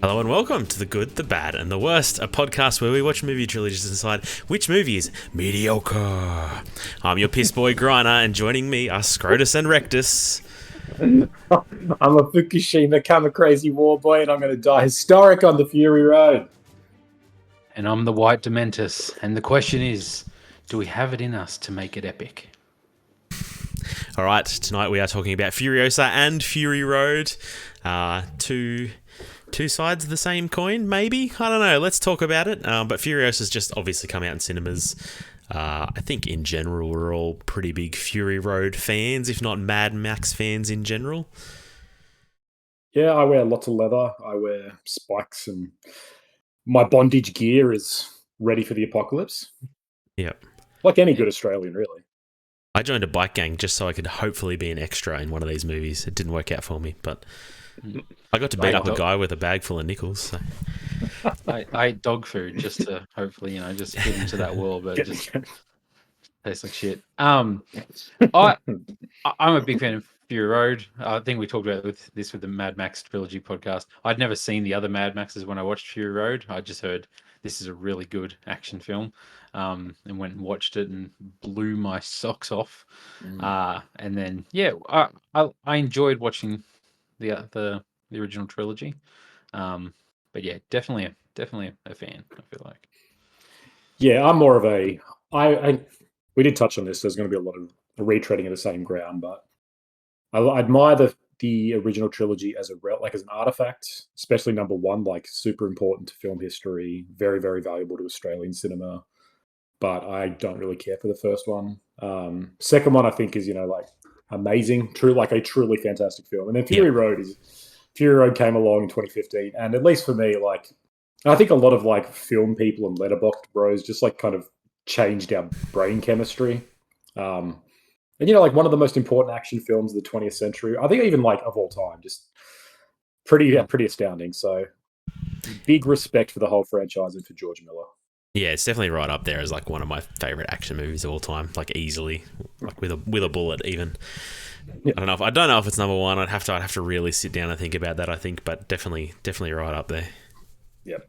Hello and welcome to The Good, the Bad and the Worst, a podcast where we watch movie trilogies and decide which movie is mediocre. I'm your piss boy Griner, and joining me are Scrotus and Rectus. I'm a Fukushima Kamikaze war boy, and I'm going to die historic on the Fury Road. And I'm the White Dementus. And the question is, do we have it in us to make it epic? All right, tonight we are talking about Furiosa and Fury Road. Two sides of the same coin, maybe? I don't know. Let's talk about it. But Furiosa's just obviously come out in cinemas. I think in general we're all pretty big Fury Road fans, if not Mad Max fans in general. Yeah, I wear lots of leather. I wear spikes, and my bondage gear is ready for the apocalypse. Yep. Like any good Australian, really. I joined a bike gang just so I could hopefully be an extra in one of these movies. It didn't work out for me, but I got to beat up a guy with a bag full of nickels. So. I ate dog food just to hopefully, just get into that world, but it just tastes like shit. I'm a big fan of Fury Road. I think we talked about with the Mad Max trilogy podcast. I'd never seen the other Mad Maxes when I watched Fury Road. I just heard this is a really good action film, and went and watched it and blew my socks off. And then I enjoyed watching the original trilogy. But yeah, definitely a fan, I feel like. Yeah, I'm more of a. We did touch on this. There's going to be a lot of retreading of the same ground, but I admire the original trilogy as as an artifact, especially number one, like super important to film history, very very valuable to Australian cinema. But I don't really care for the first one. Second one, I think, is like amazing, a truly fantastic film. And then Fury Road came along in 2015, and at least for me, I think a lot of film people and letterboxd bros just kind of changed our brain chemistry. And one of the most important action films of the 20th century, I think even of all time, just pretty astounding. So big respect for the whole franchise and for George Miller. Yeah, it's definitely right up there as one of my favorite action movies of all time, easily, with a bullet even. Yep. I don't know if it's number one. I'd have to really sit down and think about that, I think, but definitely right up there. Yep.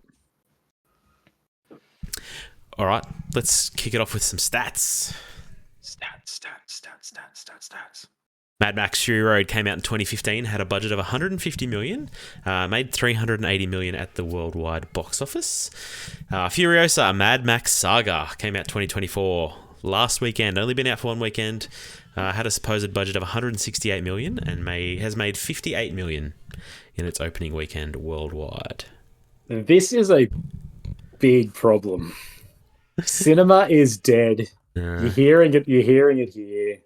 All right, let's kick it off with some stats. Stats. Mad Max Fury Road came out in 2015, had a budget of $150 million, made $380 million at the worldwide box office. Furiosa, a Mad Max Saga, came out 2024, last weekend, only been out for one weekend, had a supposed budget of $168 million and has made $58 million in its opening weekend worldwide. This is a big problem. Cinema is dead. You're hearing it here.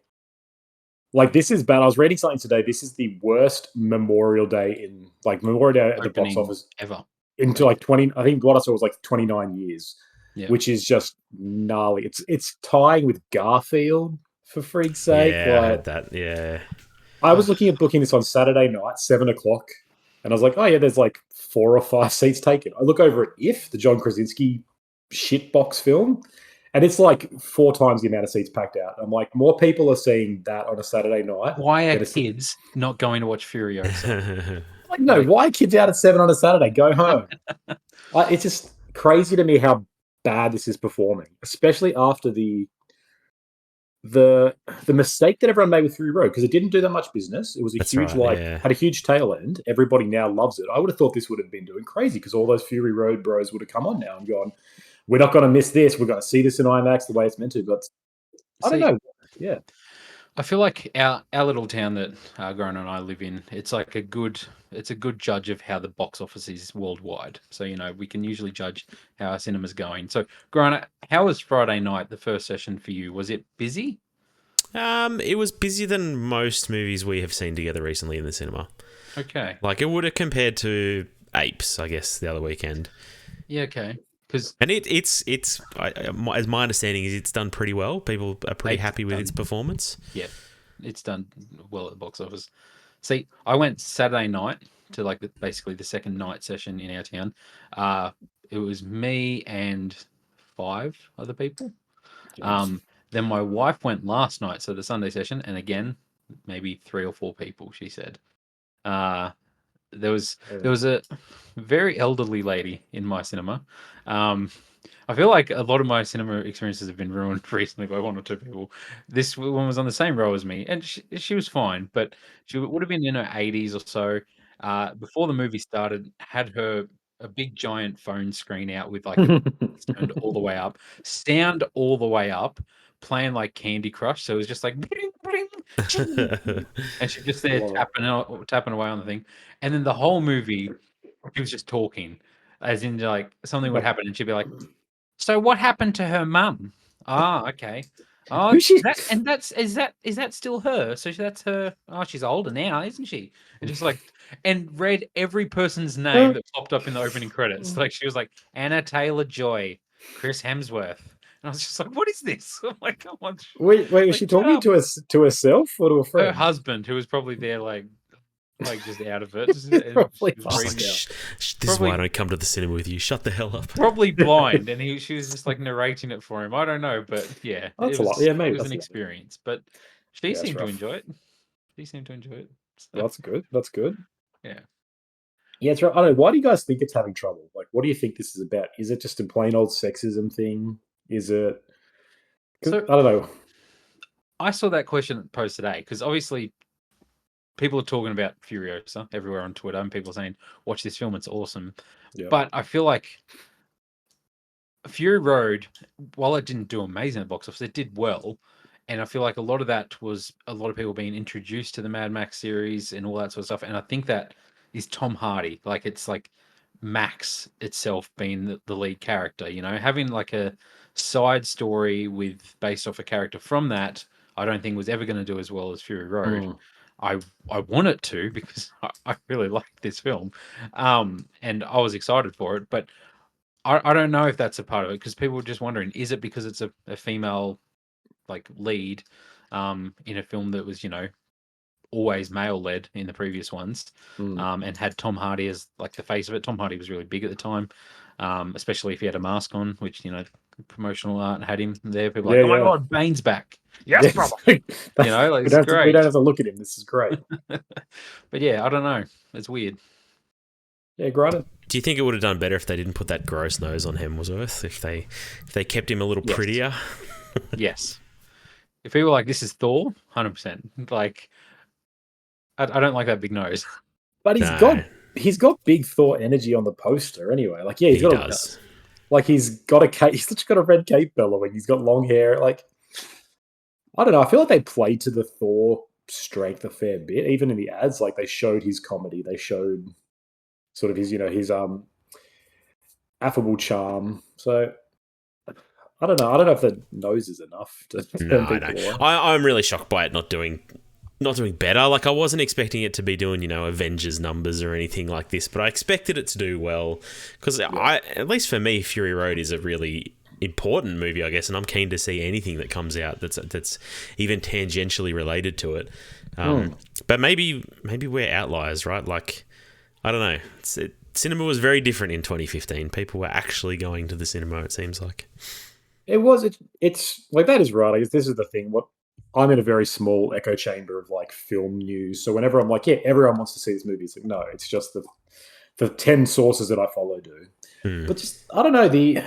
This is bad. I was reading something today. This is the worst Memorial Day at the box office ever. Into 20. I think what I saw was 29 years, which is just gnarly. It's tying with Garfield, for freak's sake. Yeah, I heard that. Yeah. I was looking at booking this on Saturday night, 7:00, and I was like, oh yeah, there's 4 or 5 seats taken. I look over at If, the John Krasinski shitbox film, and it's 4 times the amount of seats packed out. I'm like, more people are seeing that on a Saturday night. Why are kids not going to watch Furiosa? Why are kids out at 7 on a Saturday? Go home. It's just crazy to me how bad this is performing, especially after the mistake that everyone made with Fury Road, because it didn't do that much business. It was had a huge tail end. Everybody now loves it. I would have thought this would have been doing crazy because all those Fury Road bros would have come on now and gone, we're not going to miss this. We're going to see this in IMAX the way it's meant to. But I don't know. Yeah. I feel like our little town that Grona and I live in, it's a good judge of how the box office is worldwide. So, we can usually judge how our cinema's going. So, Grona, how was Friday night, the first session for you? Was it busy? It was busier than most movies we have seen together recently in the cinema. Okay. It would have compared to Apes, I guess, the other weekend. Yeah, okay. And it's as my understanding is, it's done pretty well. People are pretty happy with its performance. Yeah, it's done well at the box office. See, I went Saturday night to basically the second night session in our town. It was me and 5 other people. Then my wife went last night, so the Sunday session, and again, maybe 3 or 4 people, she said. there was a very elderly lady in my cinema. I feel like a lot of my cinema experiences have been ruined recently by one or two people. This one was on the same row as me, and she was fine, but she would have been in her 80s or so. Before the movie started, had a big giant phone screen out with like the turned all the way up, sound all the way up, playing like Candy Crush. So it was just like bling, bling, ching. And she just there tapping away on the thing. And then the whole movie, she was just talking, as in like something would happen, and she'd be like, "So what happened to her mum?" Ah, okay. Oh, Who's she? that's is that still her? So that's her. Oh, she's older now, isn't she? And just like and read every person's name that popped up in the opening credits. Like she was like Anna Taylor-Joy, Chris Hemsworth, and I was just like, "What is this?" I'm like, "Come on!" Wait, was Like, she talking to us to herself or to a her friend? husband, who was probably there, like just out of it, and Probably she was passed reading out. This is why I don't come to the cinema with you. Shut the hell up. probably blind, and she was just like narrating it for him. I don't know, but yeah, That's a lot. Yeah, it maybe was that's an a lot. experience. But she Yeah, that's seemed to rough. enjoy it. She seemed to enjoy it. So, Well, that's good. That's good. yeah. Yeah, it's right. I don't know. Why do you guys think it's having trouble? Like, what do you think this is about? Is it just a plain old sexism thing? Is it? 'Cause So I don't know. I saw that question posed today because obviously people are talking about Furiosa everywhere on Twitter, and people are saying, "Watch this film; it's awesome." Yeah. But I feel like Fury Road, while it didn't do amazing at the box office, it did well. And I feel like a lot of that was a lot of people being introduced to the Mad Max series and all that sort of stuff. And I think that is Tom Hardy. Like it's like Max itself being the lead character, having like a side story with based off a character from that, I don't think was ever going to do as well as Fury Road. Mm. I want it to because I really like this film. And I was excited for it, but I don't know if that's a part of it because people were just wondering, is it because it's a female like lead in a film that was, always male led in the previous ones, Mm. and had Tom Hardy as like the face of it. Tom Hardy was really big at the time, especially if he had a mask on, which, promotional art had him there. People were Yeah, like, oh my yeah. God, Bane's back. Yes, Yes. brother. Like we it's don't we don't great. have to look at him. This is great. But yeah, I don't know. It's weird. Yeah, granted. Do you think it would have done better if they didn't put that gross nose on Hemsworth? If they kept him a little Yes. prettier? Yes. If people were like, this is Thor, 100%. Like, I don't like that big nose. But No, he's got big Thor energy on the poster anyway. Like, yeah, he does. He's got a cape. He's got a red cape bellowing. He's got long hair. Like, I don't know. I feel like they played to the Thor strength a fair bit. Even in the ads, like they showed his comedy. They showed sort of his affable charm. So I don't know. I don't know if the nose is enough to turn No, people on. I'm really shocked by it not doing better. Like I wasn't expecting it to be doing, Avengers numbers or anything like this, but I expected it to do well because at least for me, Fury Road is a really important movie, I guess, and I'm keen to see anything that comes out that's even tangentially related to it. But maybe we're outliers, right? Like I don't know. Cinema was very different in 2015. People were actually going to the cinema. It seems like. It was. It's like that is right. I guess this is the thing. What I'm in a very small echo chamber of like film news. So whenever I'm like, yeah, everyone wants to see this movie, it's like, no, it's just the 10 sources that I follow do. But just I don't know the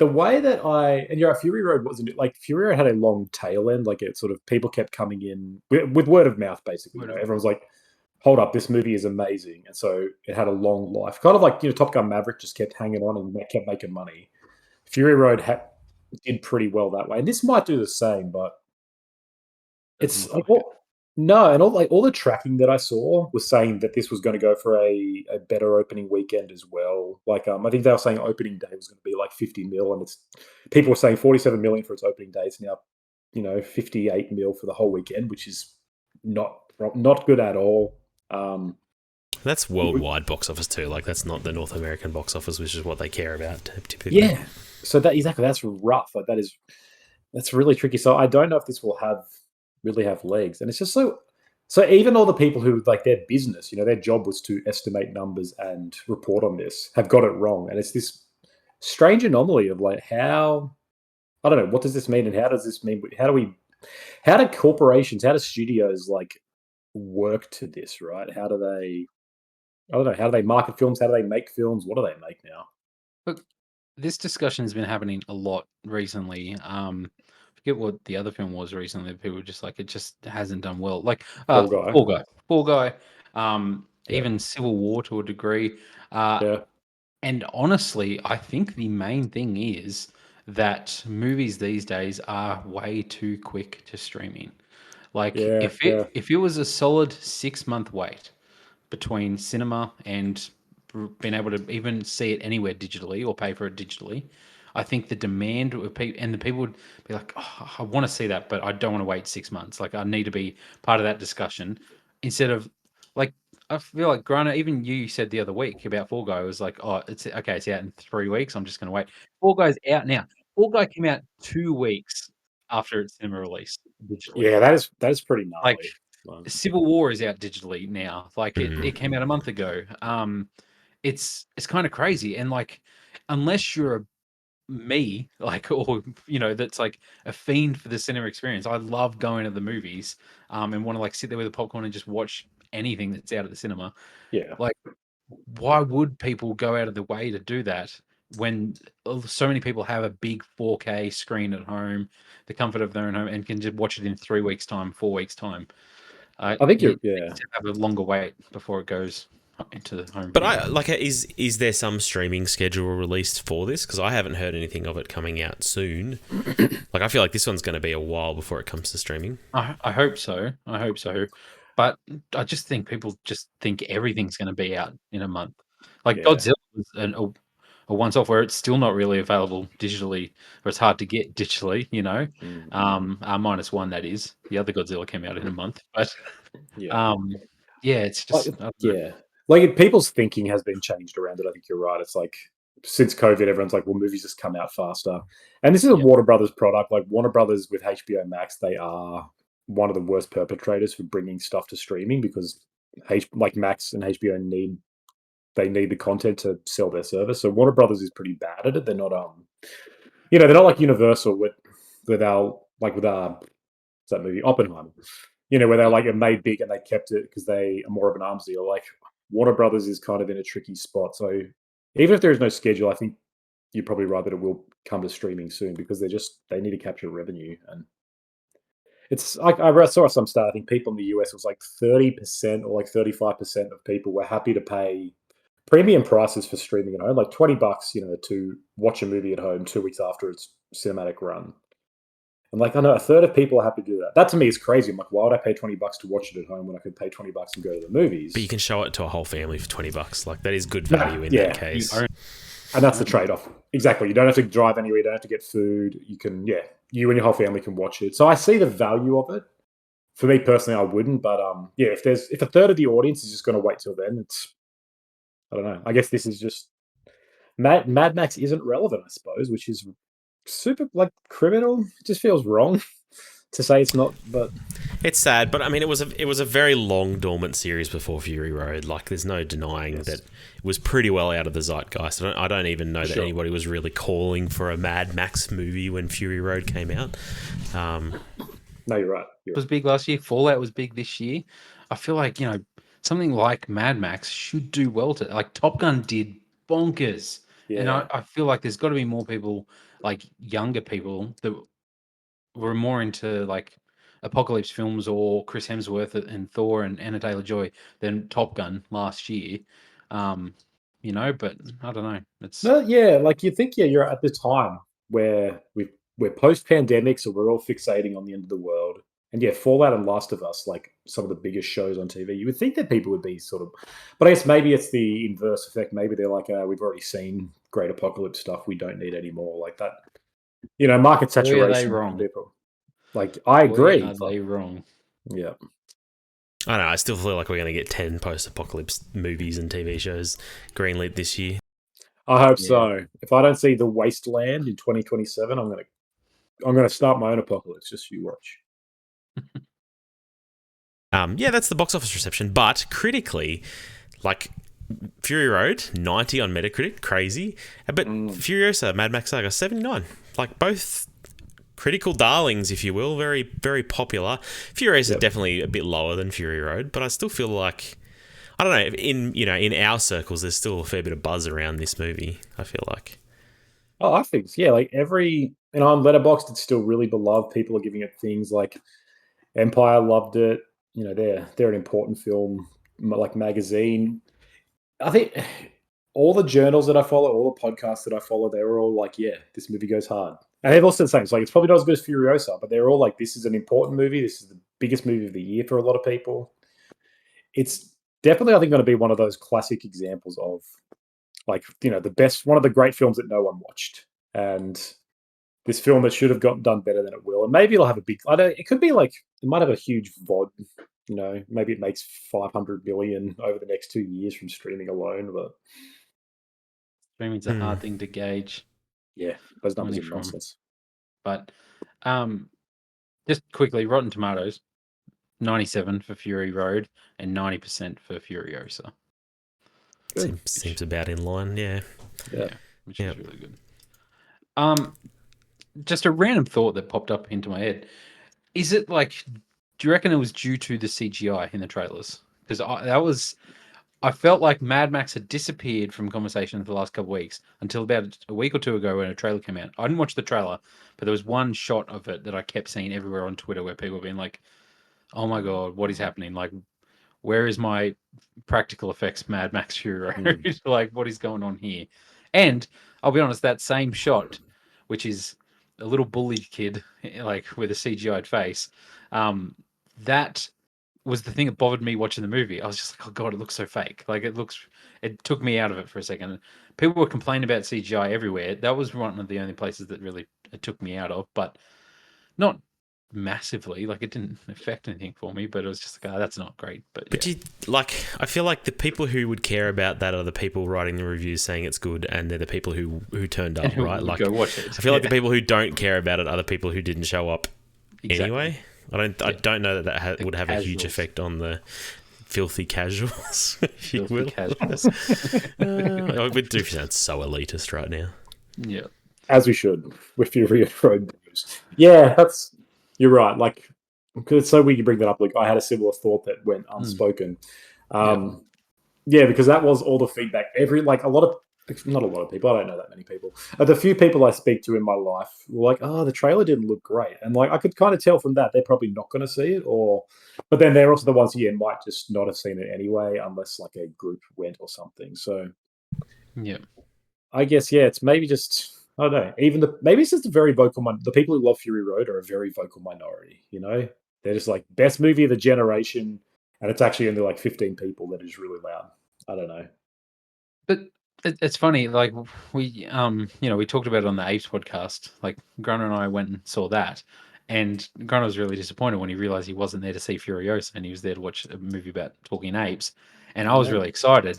way that Fury Road wasn't like Fury Road had a long tail end. Like it sort of people kept coming in with word of mouth, basically. Everyone's like, hold up, this movie is amazing, and so it had a long life. Kind of like Top Gun Maverick just kept hanging on and kept making money. Fury Road did pretty well that way, and this might do the same, but it's like no, and all the tracking that I saw was saying that this was going to go for a better opening weekend as well. Like I think they were saying opening day was going to be like 50 mil, and people were saying 47 million for its opening day. It's now 58 mil for the whole weekend, which is not good at all. That's worldwide box office too. Like that's not the North American box office, which is what they care about typically. Yeah. So that's rough. Like that's really tricky. So I don't know if this will really have legs. And it's just so even all the people who like their business, their job was to estimate numbers and report on this, have got it wrong. And it's this strange anomaly of like how I don't know, what does this mean and how does this mean how do corporations, how do studios like work to this, right? How do they I don't know. How do they market films? How do they make films? What do they make now? Look, this discussion has been happening a lot recently. Forget what the other film was recently. People were just like, it just hasn't done well. Like, Fall Guy. Fall Guy. Yeah. Even Civil War to a degree. Yeah. And honestly, I think the main thing is that movies these days are way too quick to streaming. Like, Yeah. Yeah. if it was a solid 6 month wait between cinema and being able to even see it anywhere digitally or pay for it digitally, I think the demand would and the people would be like, oh, I want to see that, but I don't want to wait 6 months. Like, I need to be part of that discussion instead of like, I feel like Grana, even you said the other week about Fall Guy was like, oh, it's okay, it's out in 3 weeks. I'm just going to wait. Fall Guy's out now. Fall Guy came out 2 weeks after its cinema release digitally. Yeah. That is pretty Like, gnarly. Civil War is out digitally now. Like Mm. it came out a month ago. It's kind of crazy. And like, unless you're me, like, or that's like a fiend for the cinema experience. I love going to the movies, and want to like sit there with a popcorn and just watch anything that's out of the cinema. Yeah. Like, why would people go out of their way to do that when so many people have a big 4K screen at home, the comfort of their own home, and can just watch it in 3 weeks' time, 4 weeks' time? I think You you're. need Yeah. to have a longer wait before it goes into the home But video. is there some streaming schedule released for this? Because I haven't heard anything of it coming out soon. Like, I feel like this one's going to be a while before it comes to streaming. I hope so. I hope so. But I just think people just think everything's going to be out in a month. Like Yeah. Godzilla was a once-off where it's still not really available digitally, or it's hard to get digitally. Mm. -1 that is. The other Godzilla came out in a month, but Yeah. um, yeah, it's Like, just I don't know. yeah. Like people's thinking has been changed around it. I think you're right. It's like since COVID, everyone's like, well, movies just come out faster. And this is a Yeah. Warner Brothers product. Like Warner Brothers with HBO Max, they are one of the worst perpetrators for bringing stuff to streaming because like Max and HBO need the content to sell their service. So Warner Brothers is pretty bad at it. They're not they're not like Universal with our like with what's that movie Oppenheimer. Where they're like it made big and they kept it because they are more of an arms deal. Like Warner Brothers is kind of in a tricky spot. So even if there is no schedule, I think you're probably right that it will come to streaming soon because they need to capture revenue. And it's like I saw some stat. I think people in the US was like 30% or like 35% of people were happy to pay premium prices for streaming at home, like $20, to watch a movie at home 2 weeks after its cinematic run. And like I know a third of people are happy to do that. That to me is crazy. I'm like, why would I pay $20 to watch it at home when I could pay $20 and go to the movies? But you can show it to a whole family for $20. Like, that is good No, value in yeah. that case. And that's the trade-off. Exactly. You don't have to drive anywhere. You don't have to get food. You can, you and your whole family can watch it. So I see the value of it. For me personally, I wouldn't. But if a third of the audience is just going to wait till then, I don't know. I guess this is just Mad Max isn't relevant, I suppose, which is super like criminal. It just feels wrong to say it's not. But It's sad, but I mean, it was a very long dormant series before Fury Road. Like, there's no denying that it was pretty well out of the zeitgeist. I don't even know that anybody was really calling for a Mad Max movie when Fury Road came out. No, you're right. It was big last year. Fallout was big this year. I feel like something like Mad Max should do well to like Top Gun did bonkers, and I feel like there's got to be more people, like younger people, that were more into like apocalypse films or Chris Hemsworth and Thor and Anna Taylor-Joy than Top Gun last year. But I don't know. It's No, yeah, like you think, you're at the time where we're post-pandemic, so we're all fixating on the end of the world. And Fallout and Last of Us, like some of the biggest shows on TV, you would think that people would be sort of, but I guess maybe it's the inverse effect. Maybe they're like, we've already seen great apocalypse stuff, we don't need any more like that. Market boy, are they saturation. wrong? People. Like I Boy, agree. are they wrong? Yeah. I don't know. I still feel like we're going to get 10 post-apocalypse movies and TV shows greenlit this year. I hope so. If I don't see The Wasteland in 2027, I'm gonna start my own apocalypse. Just you watch. That's the box office reception. But critically, like, Fury Road, 90 on Metacritic, crazy. But Furiosa, Mad Max Saga, 79. Like, both critical darlings, if you will, very, very popular. Furiosa is definitely a bit lower than Fury Road, but I still feel like I don't know. In our circles, there's still a fair bit of buzz around this movie. I feel like. Oh, I think yeah. Like on Letterboxd, it's still really beloved. People are giving it things like Empire loved it. They're an important film, like magazine. I think all the journals that I follow, all the podcasts that I follow, they were all like, yeah, this movie goes hard. And they've all said the same. It's like, it's probably not as good as Furiosa, but they're all like, this is an important movie. This is the biggest movie of the year for a lot of people. It's definitely, I think, going to be one of those classic examples of like, the best, one of the great films that no one watched. And this film that should have gotten done better than it will. And maybe it'll have it could be like, it might have a huge VOD, maybe it makes 500 million over the next 2 years from streaming alone, but Streaming's a hard thing to gauge. yeah, those numbers Only are from- nonsense. But just quickly, Rotten Tomatoes, 97 for Fury Road and 90% for Furiosa. Seems about in line, yeah. Which is really good. Just a random thought that popped up into my head. Is it like, do you reckon it was due to the CGI in the trailers? Because I felt like Mad Max had disappeared from conversation for the last couple of weeks until about a week or two ago when a trailer came out. I didn't watch the trailer, but there was one shot of it that I kept seeing everywhere on Twitter where people were being like, oh my God, what is happening? Like, where is my practical effects Mad Max Fury Road? Like, what is going on here? And I'll be honest, that same shot, which is a little bullied kid, like with a CGI'd face, that was the thing that bothered me watching the movie. I was just like, oh God, it looks so fake. Like it took me out of it for a second. People were complaining about CGI everywhere. That was one of the only places that really it took me out of, but not massively. Like it didn't affect anything for me, but it was just like, oh, that's not great. But yeah. I feel like the people who would care about that are the people writing the reviews saying it's good, and they're the people who turned up, right? Like, go watch it. I feel like the people who don't care about it are the people who didn't show up anyway. I don't know that would have a huge effect on the filthy casuals, if you will. We do sound so elitist right now. Yeah, as we should with Fury Road Blues. Yeah, you're right. Like, because it's so weird you bring that up. Like, I had a similar thought that went unspoken. Yeah, because that was all the feedback. Not a lot of people. I don't know that many people. The few people I speak to in my life were like, "Oh, the trailer didn't look great," and like I could kind of tell from that they're probably not going to see it. But then they're also the ones who might just not have seen it anyway, unless like a group went or something. So, yeah, I guess it's maybe just I don't know. Maybe it's just a very vocal. The people who love Fury Road are a very vocal minority. They're just like best movie of the generation, and it's actually only like 15 people that is really loud. I don't know. But it's funny, like we we talked about it on the Apes podcast. Like Grunner and I went and saw that, and Grunner was really disappointed when he realized he wasn't there to see Furiosa and he was there to watch a movie about talking apes. And I was really excited.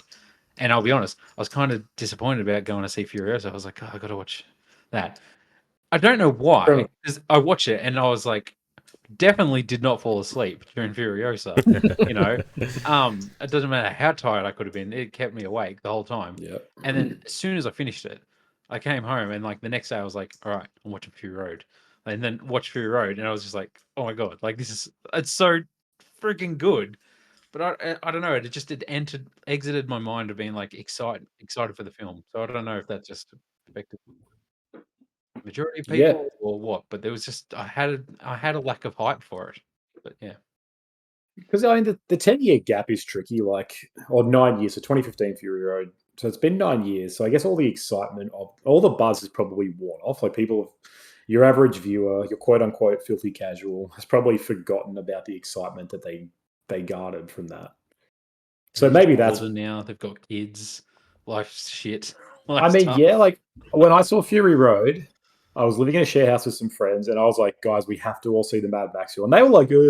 And I'll be honest, I was kind of disappointed about going to see Furiosa. I was like, oh, I got to watch that. I don't know why, because I watched it and I was like, definitely did not fall asleep during Furiosa. It doesn't matter how tired I could have been; it kept me awake the whole time. Yeah. And then as soon as I finished it, I came home and like the next day I was like, "All right, I'm watching Fury Road," and then watched Fury Road, and I was just like, "Oh my God! Like it's so freaking good." But I don't know. It exited my mind of being like excited for the film. So I don't know if that just affected majority of people or what, but there was just I had a lack of hype for it. But yeah. Because I mean the 10-year gap is tricky, or 9 years, so 2015 Fury Road. So it's been 9 years. So I guess all the excitement of all the buzz is probably worn off. Like your average viewer, your quote unquote filthy casual, has probably forgotten about the excitement that they garnered from that. So maybe that's older now. They've got kids. Life's shit. Like when I saw Fury Road, I was living in a share house with some friends, and I was like, "Guys, we have to all see the Mad Max film." And they were like, and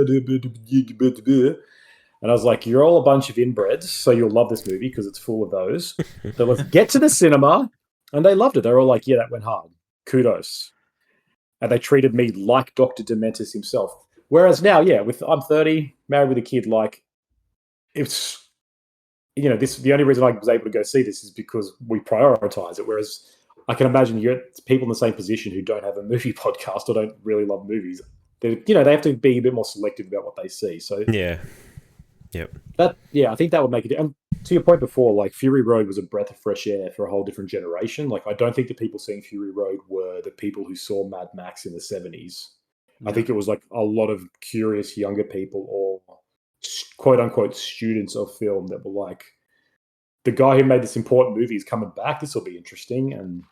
I was like, "You're all a bunch of inbreds, so you'll love this movie because it's full of those." So let's get to the cinema, and they loved it. They were all like, "Yeah, that went hard. Kudos." And they treated me like Dr. Dementis himself. Whereas now, I'm 30, married with a kid. Like, it's the only reason I was able to go see this is because we prioritize it. Whereas I can imagine people in the same position who don't have a movie podcast or don't really love movies. They have to be a bit more selective about what they see. So yeah, Yep. I think that would make it. And to your point before, like Fury Road was a breath of fresh air for a whole different generation. Like I don't think the people seeing Fury Road were the people who saw Mad Max in the 70s. I No. think it was like a lot of curious younger people or quote unquote students of film that were like, the guy who made this important movie is coming back. This will be interesting. And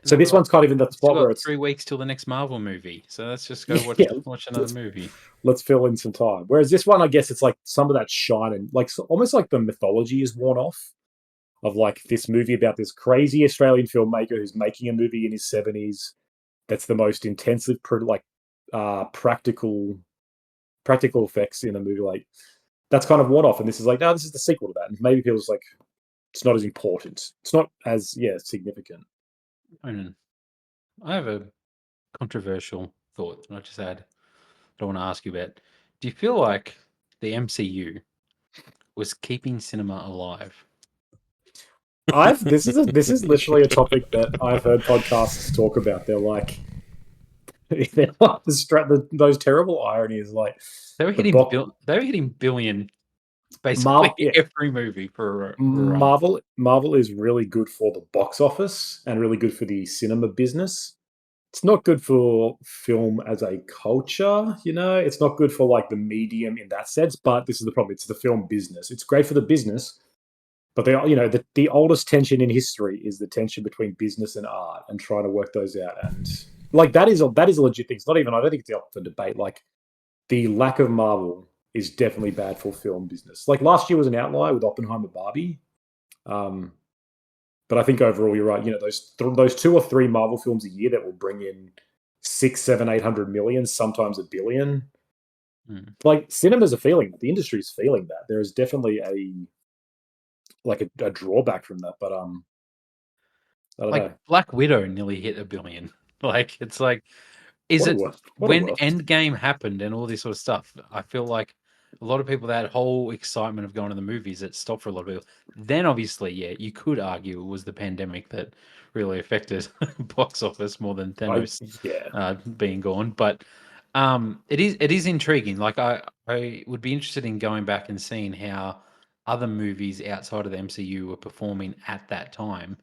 so this one's kind of in that Still spot where got it's 3 weeks till the next Marvel movie, so let's just go watch another movie. let's fill in some time. Whereas this one, I guess it's like some of that shine and like almost like the mythology is worn off of like this movie about this crazy Australian filmmaker who's making a movie in his 70s that's the most intensive practical effects in a movie. Like that's kind of worn off, and this is like, no, this is the sequel to that. And maybe people's like, it's not as important. It's not as significant. I have a controversial thought that I just had. I want to ask you about. Do you feel like the MCU was keeping cinema alive? This is literally a topic that I've heard podcasts talk about. They're like those terrible ironies, like They were hitting billion basically every movie for a run. Marvel is really good for the box office and really good for the cinema business. It's not good for film as a culture, It's not good for like the medium in that sense. But this is the problem: it's the film business. It's great for the business, but the oldest tension in history is the tension between business and art, and trying to work those out. And like that is a legit thing. It's not even. I don't think it's up for debate. Like the lack of Marvel is definitely bad for film business. Like last year was an outlier with Oppenheimer, Barbie. But I think overall you're right. Those 2 or 3 Marvel films a year that will bring in 6, 7, 800 million, sometimes a billion. Like cinemas are feeling that. The industry is feeling that. There is definitely a drawback from that. But I don't know. Black Widow nearly hit $1 billion. Like it's like, when Endgame happened and all this sort of stuff, I feel like a lot of people, that whole excitement of going to the movies, it stopped for a lot of people. Then obviously, you could argue it was the pandemic that really affected box office more than Thanos being gone. But it is intriguing. Like I would be interested in going back and seeing how other movies outside of the MCU were performing at that time.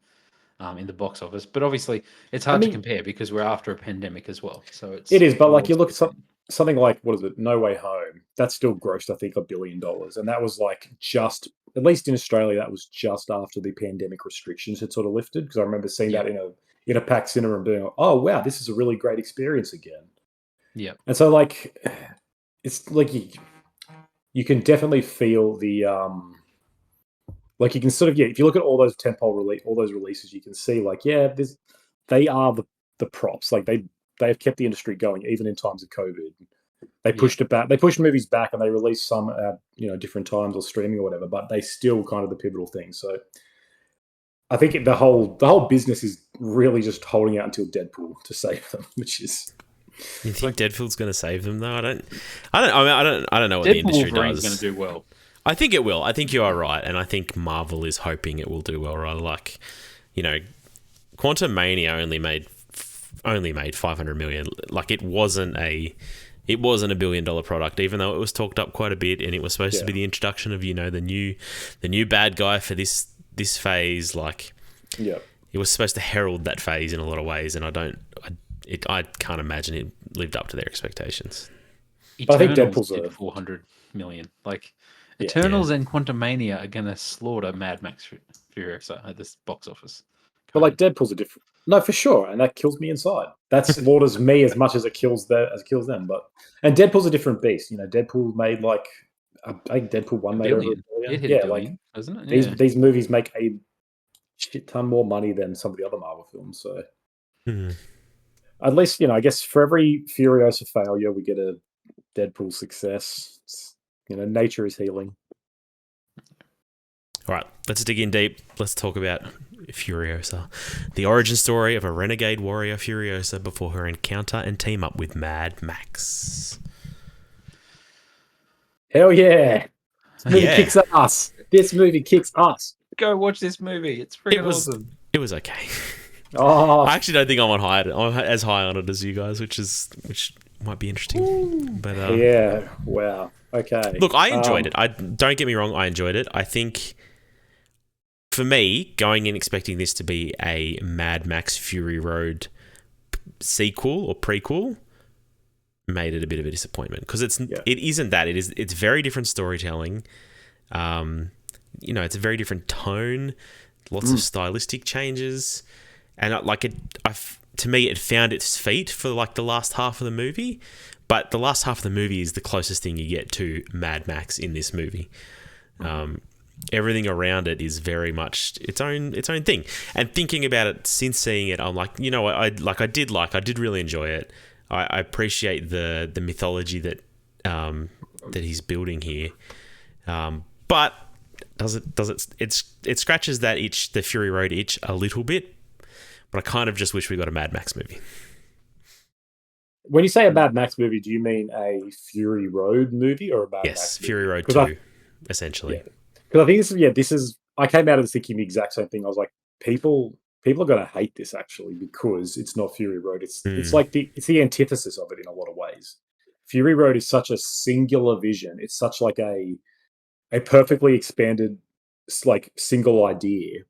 In the box office, but obviously it's hard to compare because we're after a pandemic as well. So it is, but like you look at something like, what is it, No Way Home? That still grossed, I think, $1 billion, and that was like just, at least in Australia, that was just after the pandemic restrictions had sort of lifted. Because I remember seeing that in a packed cinema and being like, oh wow, this is a really great experience again. Yeah, and so like it's like you can definitely feel the like you can sort of if you look at all those all those releases, you can see like they are the props. Like they have kept the industry going even in times of COVID. They pushed it back. They pushed movies back, and they released some at different times or streaming or whatever. But they still kind of the pivotal thing. So I think the whole business is really just holding out until Deadpool to save them, which is. You think Deadpool's going to save them though? I don't know what the industry does. Going to do well. I think it will. I think you are right, and I think Marvel is hoping it will do well. Right, like Quantum Mania only made 500 million. Like it wasn't a $1 billion product, even though it was talked up quite a bit, and it was supposed to be the introduction of the new bad guy for this phase. Like, it was supposed to herald that phase in a lot of ways, and I can't imagine it lived up to their expectations. Eternals, I think Deadpool's did 400 million. Like Eternals and Quantum Mania are gonna slaughter Mad Max Furiosa at this box office. But like Deadpool's a different. No, for sure, and that kills me inside. That slaughters me as much as it kills them. And Deadpool's a different beast. Deadpool made like I think Deadpool 1 made over $1 billion. It hit $1 billion, doesn't it? These movies make a shit ton more money than some of the other Marvel films. So at least I guess for every Furiosa failure, we get a Deadpool success. Nature is healing. All right, let's dig in deep. Let's talk about Furiosa, the origin story of a renegade warrior Furiosa before her encounter and team up with Mad Max. Hell yeah! This movie kicks ass. This movie kicks ass. Go watch this movie. It's freaking awesome. It was okay. Oh, I actually don't think I'm as high on it as you guys, which might be interesting. But yeah, wow. Okay. look, I enjoyed it. I don't get me wrong, I enjoyed it. I think for me, going in expecting this to be a Mad Max Fury Road sequel or prequel made it a bit of a disappointment because it isn't that. It's very different storytelling. It's a very different tone, lots of stylistic changes, and to me, it found its feet for like the last half of the movie. But the last half of the movie is the closest thing you get to Mad Max in this movie. Everything around it is very much its own thing. And thinking about it since seeing it, I'm like, you know what, I did really enjoy it. I appreciate the mythology that he's building here. But it scratches that itch, the Fury Road itch, a little bit. But I kind of just wish we got a Mad Max movie. When you say a Mad Max movie, do you mean a Fury Road movie or a Mad Max movie? Fury Road 2, essentially. Because I think this is. I came out of this thinking the exact same thing. I was like, people are going to hate this actually because it's not Fury Road. It's like it's the antithesis of it in a lot of ways. Fury Road is such a singular vision. It's such like a perfectly expanded like single idea.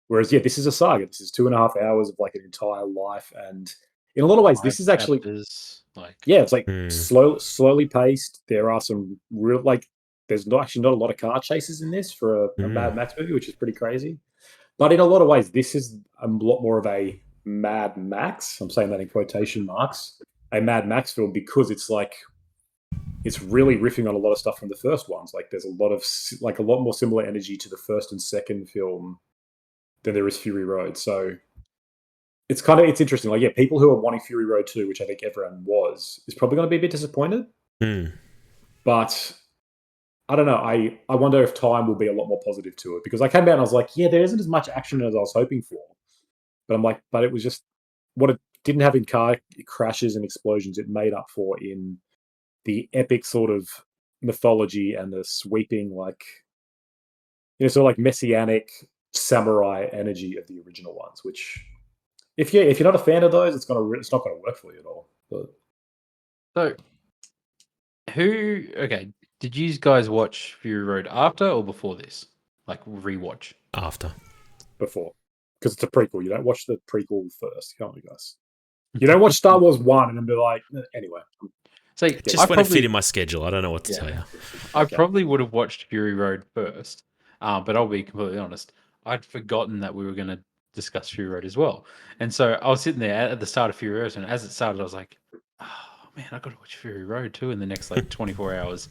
Whereas this is a saga. This is 2.5 hours of like an entire life, and in a lot of ways, this is actually it's like slowly paced. There are some real there's not a lot of car chases in this for a Mad Max movie, which is pretty crazy. But in a lot of ways, this is a lot more of a Mad Max. I'm saying that in quotation marks, a Mad Max film because it's really riffing on a lot of stuff from the first ones. Like there's a lot more similar energy to the first and second film than there is Fury Road. So it's interesting. Like, people who are wanting Fury Road 2, which I think everyone is probably going to be a bit disappointed. But I don't know. I wonder if time will be a lot more positive to it because I came out and I was like, there isn't as much action as I was hoping for. But I'm like, but it was just what it didn't have in car crashes and explosions. It made up for in the epic sort of mythology and the sweeping sort of like messianic samurai energy of the original ones, which if you're not a fan of those, it's not going to work for you at all. But so did you guys watch Fury Road after or before this? Like rewatch? After. Before. Because it's a prequel. You don't watch the prequel first, can't you guys? You don't watch Star Wars 1 and then be like, anyway. So just when it fit in my schedule. I don't know what to tell you. I probably would have watched Fury Road first, but I'll be completely honest. I'd forgotten that we were going to discuss Fury Road as well. And so I was sitting there at the start of Furiosa, and as it started, I was like, oh man, I got to watch Fury Road too in the next 24 hours.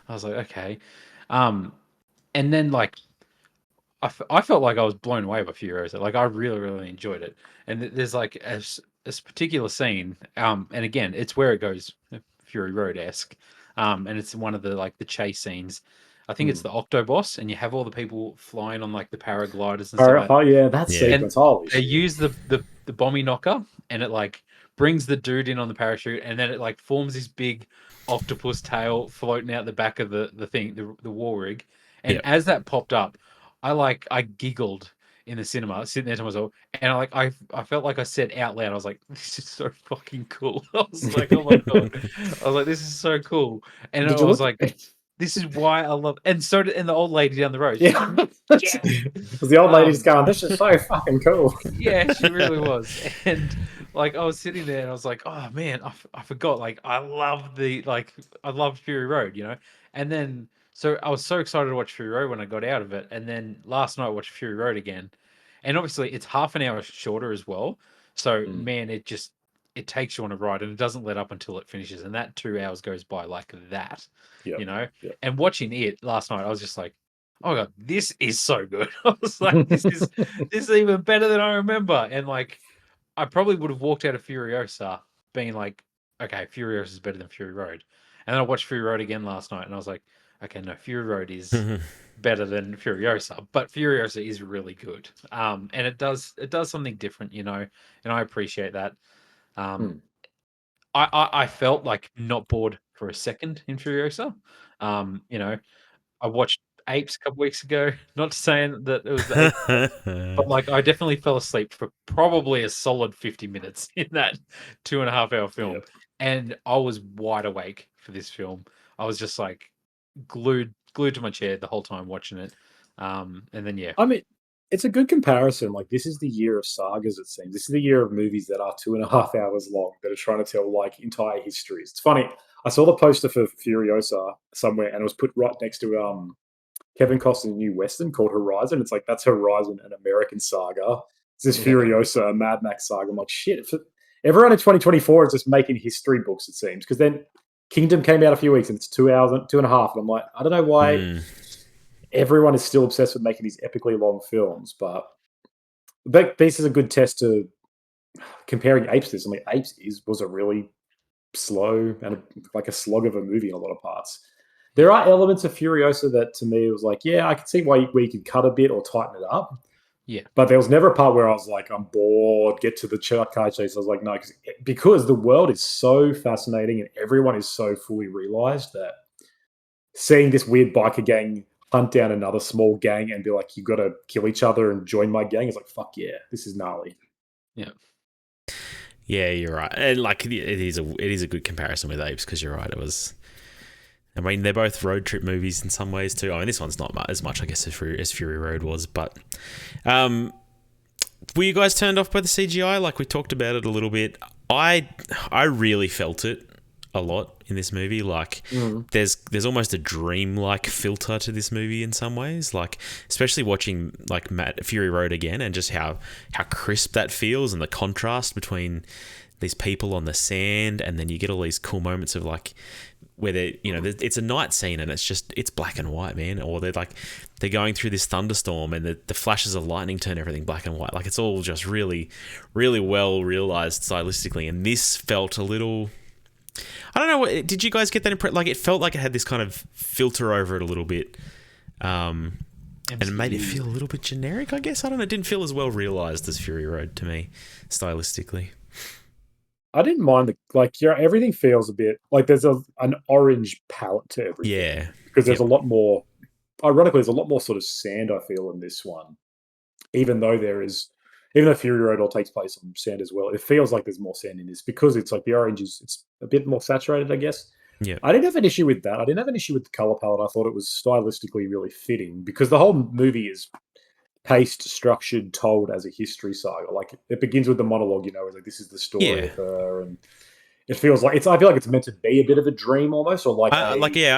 I was like, okay. And then I felt like I was blown away by Furiosa. Like I really, really enjoyed it. And there's like this particular scene, and again, it's where it goes Fury Road-esque. And it's one of the chase scenes. I think it's the Octoboss, and you have all the people flying on the paragliders and stuff. Oh yeah, that sequence. Holy they shit. use the bombie knocker, and it brings the dude in on the parachute, and then it forms this big octopus tail floating out the back of the thing, the war rig. And as that popped up, I giggled in the cinema, sitting there to myself, and I felt like I said out loud, I was like, "This is so fucking cool." I was like, "Oh my god!" I was like, "This is so cool," and I was like, "This is why I love." And so did, and the old lady down the road. Was the old lady just going, "This is so fucking cool." Yeah, she really was, and I was sitting there and I was like, "Oh man, I forgot." I love I love Fury Road, and then. So I was so excited to watch Fury Road when I got out of it, and then last night I watched Fury Road again, and obviously it's half an hour shorter as well. So man, it takes you on a ride, and it doesn't let up until it finishes, and that 2 hours goes by like that, And watching it last night, I was just like, "Oh god, this is so good!" I was like, "This is even better than I remember," and I probably would have walked out of Furiosa being like, "Okay, Furiosa is better than Fury Road," and then I watched Fury Road again last night, and I was like, okay, no, Fury Road is better than Furiosa, but Furiosa is really good. And it does something different, and I appreciate that. I felt like not bored for a second in Furiosa. I watched apes a couple weeks ago. Not saying that it was the ape, but like I definitely fell asleep for probably a solid 50 minutes in that 2.5 hour film, Yep. and I was wide awake for this film. I was just like glued to my chair the whole time watching it. And then yeah, I mean, it's a good comparison. Like, this is the year of sagas, it seems. This is the year of movies that are 2.5 hours long that are trying to tell like entire histories. It's funny. I saw the poster for Furiosa somewhere, and it was put right next to Kevin Costner's new western called Horizon. It's like, that's Horizon, an American saga. This is yeah, Furiosa, a Mad Max saga. I'm like, shit. Everyone in 2024 is just making history books, it seems. Because then Kingdom came out a few weeks and it's 2 hours, 2.5. And I'm like, I don't know why everyone is still obsessed with making these epically long films, but this is a good test to comparing Apes to this. I mean, was a really slow and like a slog of a movie in a lot of parts. There are elements of Furiosa that to me was like, yeah, I can see why you could cut a bit or tighten it up. yeah. But there was never a part where I was like, I'm bored, get to the car chase. I was like, no, because the world is so fascinating and everyone is so fully realized that seeing this weird biker gang hunt down another small gang and be like, you got to kill each other and join my gang is like, fuck yeah, this is gnarly. Yeah. Yeah, you're right, and like it is a good comparison with Apes because you're right. It was. I mean, they're both road trip movies in some ways too. I mean, this one's not as much, I guess, as Fury Road was. But were you guys turned off by the CGI? Like we talked about it a little bit. I really felt it a lot in this movie. Like there's almost a dream-like filter to this movie in some ways. Like especially watching like Fury Road again and just how crisp that feels and the contrast between these people on the sand and then you get all these cool moments of like where they, it's a night scene and it's black and white, man. Or they're going through this thunderstorm and the flashes of lightning turn everything black and white. Like it's all just really, really well realized stylistically. And this felt a little. I don't know. Did you guys get that impression? Like it felt like it had this kind of filter over it a little bit, and it made it feel a little bit generic. I guess I don't know. It didn't feel as well realized as Fury Road to me, stylistically. I didn't mind everything feels a bit like there's an orange palette to everything. Yeah, because there's a lot more. Ironically, there's a lot more sort of sand I feel in this one, even though Fury Road all takes place on sand as well. It feels like there's more sand in this because it's like the orange it's a bit more saturated, I guess. Yeah, I didn't have an issue with that. I didn't have an issue with the color palette. I thought it was stylistically really fitting because the whole movie is paced, structured, told as a history saga. Like it begins with the monologue, it's like this is the story of her, and it feels like I feel like it's meant to be a bit of a dream almost, or I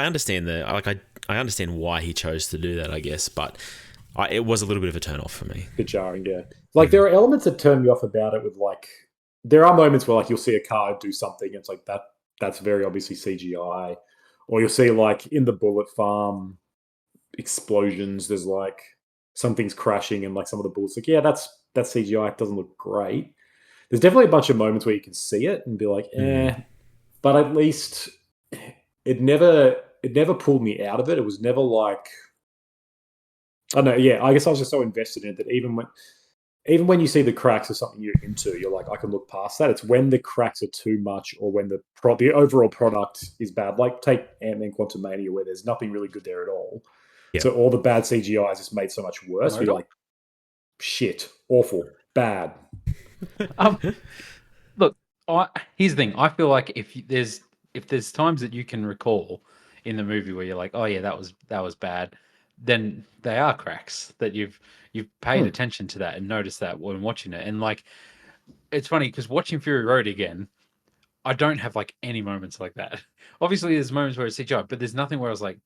understand I understand why he chose to do that, I guess, but it was a little bit of a turn off for me. A bit jarring, yeah. Like there are elements that turn me off about it. With like, there are moments where like you'll see a car do something, and it's like that's very obviously CGI, or you'll see like in the bullet farm explosions. There's like some things crashing and like some of the bullets. Like, yeah, that's CGI. It doesn't look great. There's definitely a bunch of moments where you can see it and be like, but at least it never pulled me out of it. It was never like, I don't know. Yeah, I guess I was just so invested in it that even when you see the cracks of something you're into, you're like, I can look past that. It's when the cracks are too much or when the overall product is bad. Like take Ant-Man Quantumania where there's nothing really good there at all. Yep. So all the bad CGI is just made so much worse. You're like, shit, awful, bad. Look, here's the thing. I feel like if there's times that you can recall in the movie where you're like, oh yeah, that was bad, then they are cracks that you've paid attention to that and noticed that when watching it. And like, it's funny because watching Fury Road again, I don't have like any moments like that. Obviously, there's moments where it's CGI, but there's nothing where I was like,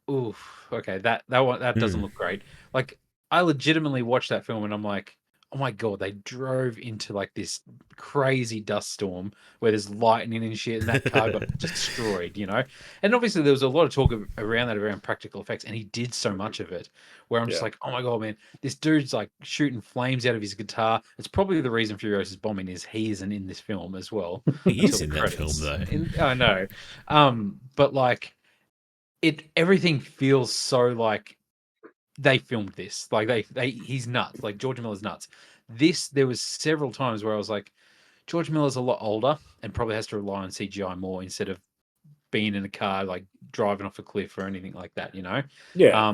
ooh, okay, that doesn't look great. Like, I legitimately watched that film and I'm like, oh my god, they drove into like this crazy dust storm where there's lightning and shit, and that car got destroyed, And obviously, there was a lot of talk around practical effects, and he did so much of it. Where I'm just like, oh my god, man, this dude's like shooting flames out of his guitar. It's probably the reason Furiosa's bombing is he isn't in this film as well. He is in that film though. I know, but like, everything feels so like. They filmed this like he's nuts. Like George Miller's nuts. There was several times where I was like, George Miller's a lot older and probably has to rely on CGI more instead of being in a car like driving off a cliff or anything like that. Yeah.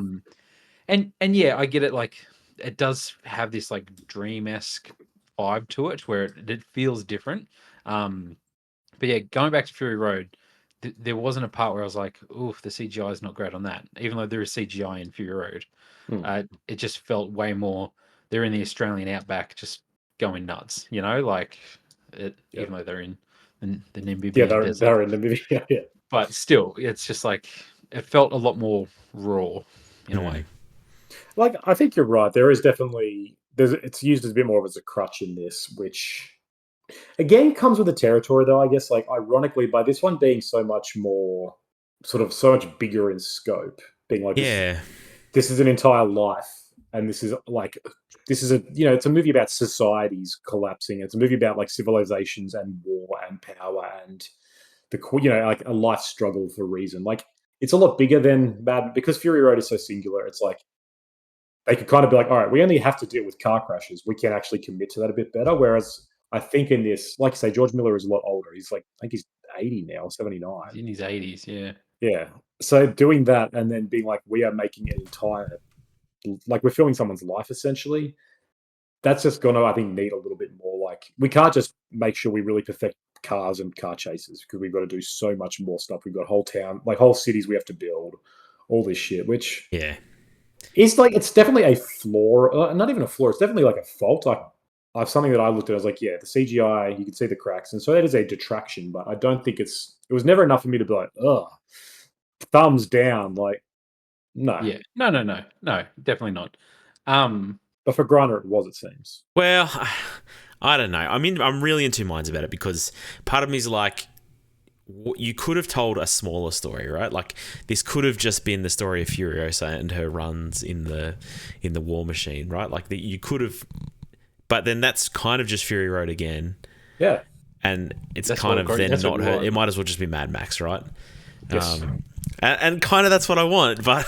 And yeah, I get it. Like, it does have this like dream-esque vibe to it, where it feels different. But yeah, going back to Fury Road, there wasn't a part where I was like, "Oof, the CGI is not great on that." Even though there is CGI in Fury Road, it just felt way more. They're in the Australian outback, just going nuts. You know, like even though they're in the Namibian desert. they're in Namibia. Yeah. But still, it's just like it felt a lot more raw in a way. Like, I think you're right. There is definitely it's used as a bit more of as a crutch in this, which again comes with the territory, though. I guess, like, ironically, by this one being so much more, sort of, so much bigger in scope, being like Yeah. this is an entire life, and this is like this is a it's a movie about societies collapsing. It's a movie about like civilizations and war and power and like a life struggle for reason. Like, it's a lot bigger than Mad because Fury Road is so singular. It's like they could kind of be like, all right, we only have to deal with car crashes. We can actually commit to that a bit better. Whereas I think in this, like I say, George Miller is a lot older. He's like, I think he's 80 now, 79. He's in his 80s, yeah. Yeah. So doing that and then being like, we are making an entire, like, we're filming someone's life essentially. That's just going to, I think, need a little bit more. Like, we can't just make sure we really perfect cars and car chases because we've got to do so much more stuff. We've got whole town, like whole cities we have to build, all this shit, which it's like it's definitely a flaw. Not even a flaw. It's definitely like a fault. I've something that I looked at. I was like, yeah, the CGI, you can see the cracks, and so that is a detraction. But I don't think it was never enough for me to be like, ugh, thumbs down. Like, no, Yeah, no, definitely not. But for Griner, it was. It seems. Well, I don't know. I mean, I'm really in two minds about it because part of me is like, you could have told a smaller story, right? Like, this could have just been the story of Furiosa and her runs in the War Machine, right? Like, you could have, but then that's kind of just Fury Road again. Yeah, and it's kind of then not her. It might as well just be Mad Max, right? Yes. And kind of that's what I want, but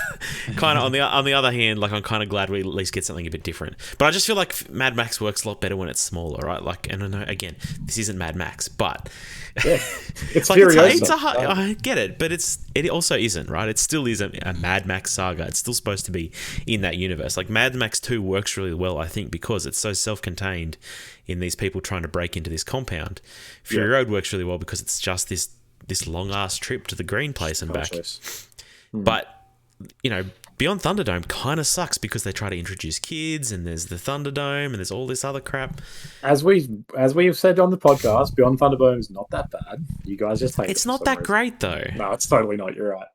kind of on the other hand, like, I'm kind of glad we at least get something a bit different. But I just feel like Mad Max works a lot better when it's smaller, right? Like, and I know, again, this isn't Mad Max, but it's like Furiosa. I get it, but it also isn't, right? It still is a Mad Max saga. It's still supposed to be in that universe. Like, Mad Max 2 works really well, I think, because it's so self-contained in these people trying to break into this compound. Fury Road works really well because it's just this long ass trip to the green place and back. But Beyond Thunderdome kind of sucks because they try to introduce kids, and there's the Thunderdome, and there's all this other crap. As we've said on the podcast, Beyond Thunderdome is not that bad. You guys just hate it. It's not that great though. No, it's totally not. You're right.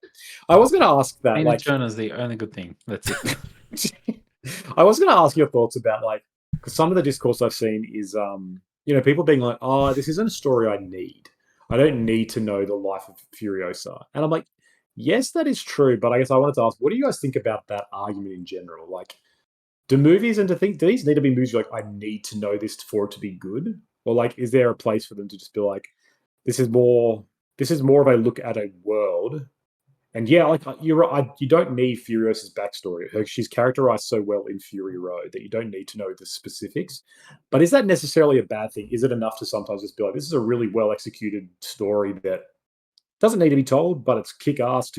I was going to ask that. Tina Turner's the only good thing. That's it. I was going to ask your thoughts about, like, because some of the discourse I've seen is people being like, oh, this isn't a story I need. I don't need to know the life of Furiosa. And I'm like, yes, that is true. But I guess I wanted to ask, what do you guys think about that argument in general? Like, do these need to be movies like, I need to know this for it to be good? Or, like, is there a place for them to just be like, this is more of a look at a world? And yeah, like, you're right, you don't need Furiosa's backstory. She's characterized so well in Fury Road that you don't need to know the specifics. But is that necessarily a bad thing? Is it enough to sometimes just be like, this is a really well executed story that doesn't need to be told, but it's kick-ass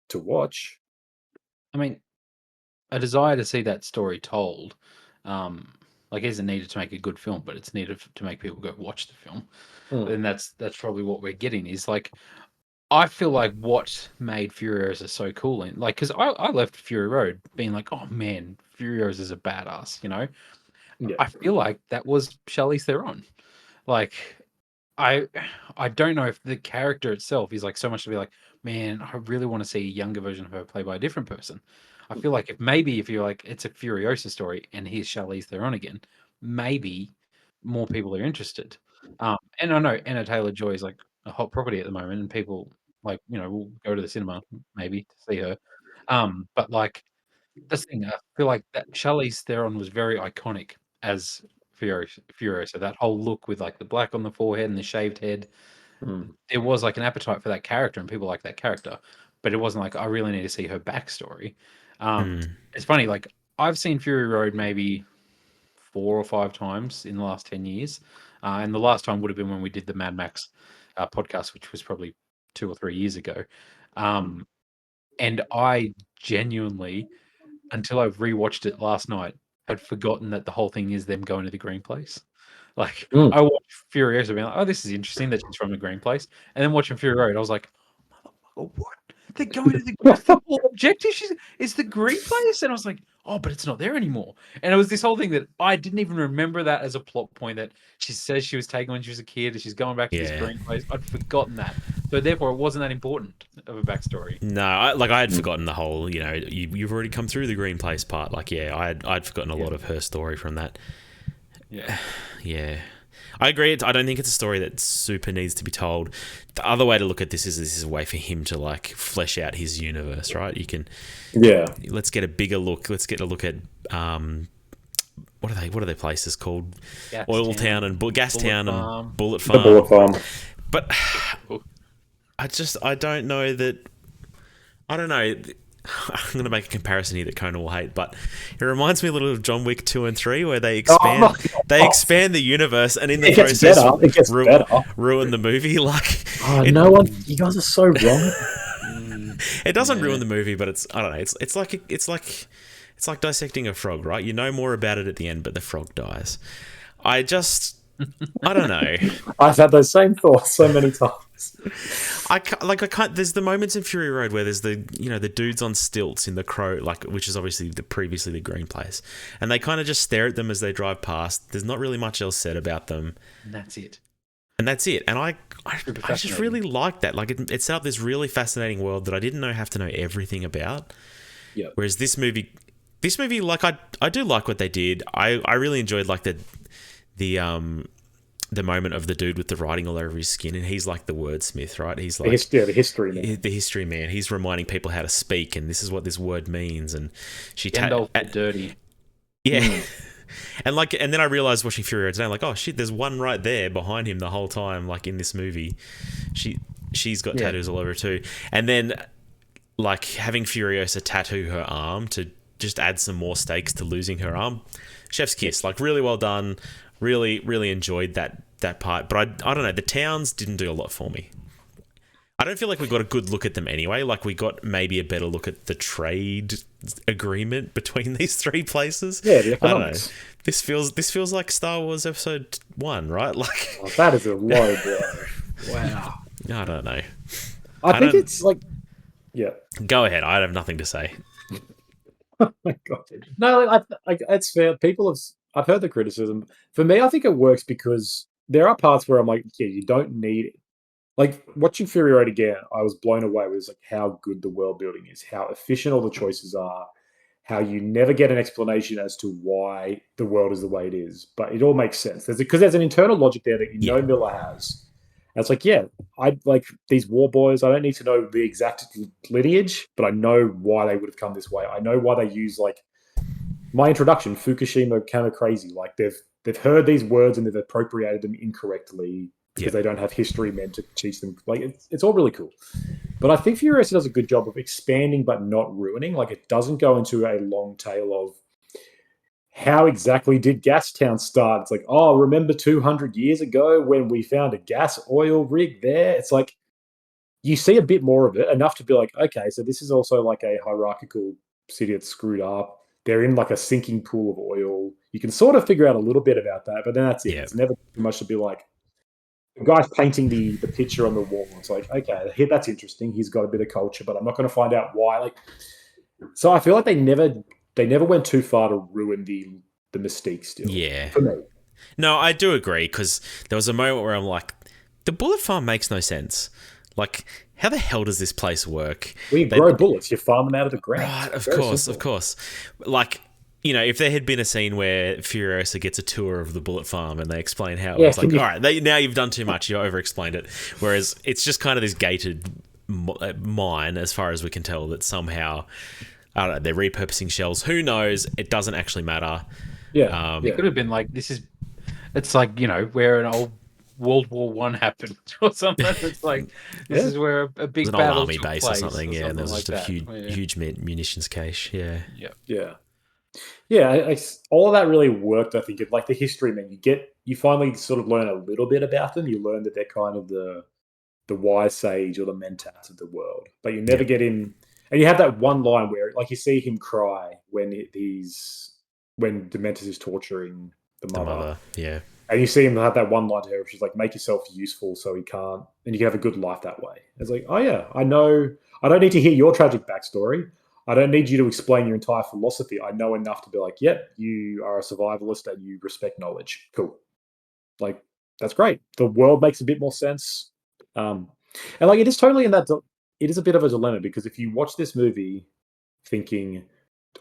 to watch? I mean, a desire to see that story told, isn't needed to make a good film, but it's needed to make people go watch the film. And that's probably what we're getting is like, I feel like what made Furiosa so cool, and like, because I left Fury Road being like, oh man, Furiosa is a badass, Yeah. I feel like that was Charlize Theron. Like, I don't know if the character itself is like so much to be like, man, I really want to see a younger version of her played by a different person. I feel like if you're like, it's a Furiosa story and here's Charlize Theron again, maybe more people are interested. And I know Anna Taylor-Joy is like a hot property at the moment, and people like will go to the cinema maybe to see her. But like, this thing, I feel like that Charlize Theron was very iconic as Furiosa. That whole look with like the black on the forehead and the shaved head. There was like an appetite for that character, and people like that character. But it wasn't like I really need to see her backstory. It's funny, like I've seen Fury Road maybe 4 or 5 times in the last 10 years, and the last time would have been when we did the Mad Max podcast, which was probably 2 or 3 years ago. And I genuinely until I rewatched it last night, had forgotten that the whole thing is them going to the green place. Like Mm. I watched Furiosa, being like, "Oh, this is interesting that she's from the green place," and then watching Fury Road, I was like, "Motherfucker, what? They're going to that's the whole objective. It's the green place," and I was like, "Oh, but it's not there anymore." And it was this whole thing that I didn't even remember that as a plot point that she says she was taken when she was a kid, and she's going back to this green place. I'd forgotten that, so therefore it wasn't that important of a backstory. No, I had forgotten the whole, you've already come through the green place part. Like, I'd forgotten a lot of her story from that. Yeah. Yeah. I agree. I don't think it's a story that super needs to be told. The other way to look at this is a way for him to like flesh out his universe, right? You can, let's get a bigger look. Let's get a look at what are they places called? Oil Town and Gas Town and Bullet Farm. The Bullet Farm. But I don't know that. I don't know. I'm going to make a comparison here that Conan will hate, but it reminds me a little of John Wick 2 and 3, where they expand the universe, and in the process ruin the movie. Like, you guys are so wrong. It doesn't ruin the movie, but I don't know. It's like dissecting a frog, right? You know more about it at the end, but the frog dies. I don't know. I've had those same thoughts so many times. I can't. There's the moments in Fury Road where there's the dudes on stilts in the Crow, which is obviously previously the green place, and they kind of just stare at them as they drive past. There's not really much else said about them, and that's it. And I just really like that. Like it set up this really fascinating world that I didn't have to know everything about. Yeah. Whereas this movie, like I do like what they did. I really enjoyed like the moment of the dude with the writing all over his skin, and he's like the wordsmith, right? He's like the history man. The history man. He's reminding people how to speak, and this is what this word means. And she dirty. Yeah. And then I realized watching Fury Road today, like, oh shit, there's one right there behind him the whole time, like in this movie. She's got tattoos all over too. And then like having Furiosa tattoo her arm to just add some more stakes to losing her arm. Chef's kiss, like really well done. Really, really enjoyed that part. But I don't know, the towns didn't do a lot for me. I don't feel like we got a good look at them anyway. Like we got maybe a better look at the trade agreement between these three places. Yeah, the economics. I don't know. This feels like Star Wars Episode 1, right? Like that is a low blow. Wow. I don't know. I think it's like, yeah. Go ahead. I have nothing to say. Oh my God. No, it's fair. I've heard the criticism. For me, I think it works because there are parts where I'm like, yeah, you don't need it. Like watching Fury Road again, I was blown away with like how good the world building is, how efficient all the choices are, how you never get an explanation as to why the world is the way it is, but it all makes sense. Because there's an internal logic there that Miller has. And it's like, yeah, I like these war boys. I don't need to know the exact lineage, but I know why they would have come this way. I know why they use like my introduction, Fukushima kind of crazy. Like they've heard these words and they've appropriated them incorrectly because they don't have history meant to teach them. Like it's all really cool. But I think Furiosa does a good job of expanding but not ruining. Like it doesn't go into a long tale of how exactly did Gastown start. It's like, oh, remember 200 years ago when we found a gas oil rig there? It's like you see a bit more of it, enough to be like, okay, so this is also like a hierarchical city that's screwed up. They're in like a sinking pool of oil. You can sort of figure out a little bit about that, but then that's it. Yeah. It's never too much to be like, the guy's painting the picture on the wall. It's like, okay, that's interesting. He's got a bit of culture, but I'm not going to find out why. Like, so I feel like they never went too far to ruin the mystique still. Yeah. For me. No, I do agree, because there was a moment where I'm like, the bullet farm makes no sense. Like, how the hell does this place work? Well, you grow bullets. You farm them out of the ground. Right, of course. Like, if there had been a scene where Furiosa gets a tour of the bullet farm and they explain how it's like, all right, now you've done too much. You over-explained it. Whereas it's just kind of this gated mine, as far as we can tell, that somehow, I don't know, they're repurposing shells. Who knows? It doesn't actually matter. Yeah. It could have been like, it's like, where an old World War One happened or something. It's like this is where a big battle, an army base or something. Yeah, and there was like just a huge munitions cache. Yeah. All of that really worked. I think like the history, man. You finally sort of learn a little bit about them. You learn that they're kind of the wise sage or the mentats of the world, but you never get in. And you have that one line where, like, you see him cry when when Dementus is torturing the The mother. mother, yeah. And you see him have that one line to her, which is like, make yourself useful so he can't, and you can have a good life that way. It's like, oh yeah, I know. I don't need to hear your tragic backstory. I don't need you to explain your entire philosophy. I know enough to be like, yep, you are a survivalist and you respect knowledge. Cool. Like, that's great. The world makes a bit more sense. And like, it is totally in that, it is a bit of a dilemma because if you watch this movie thinking,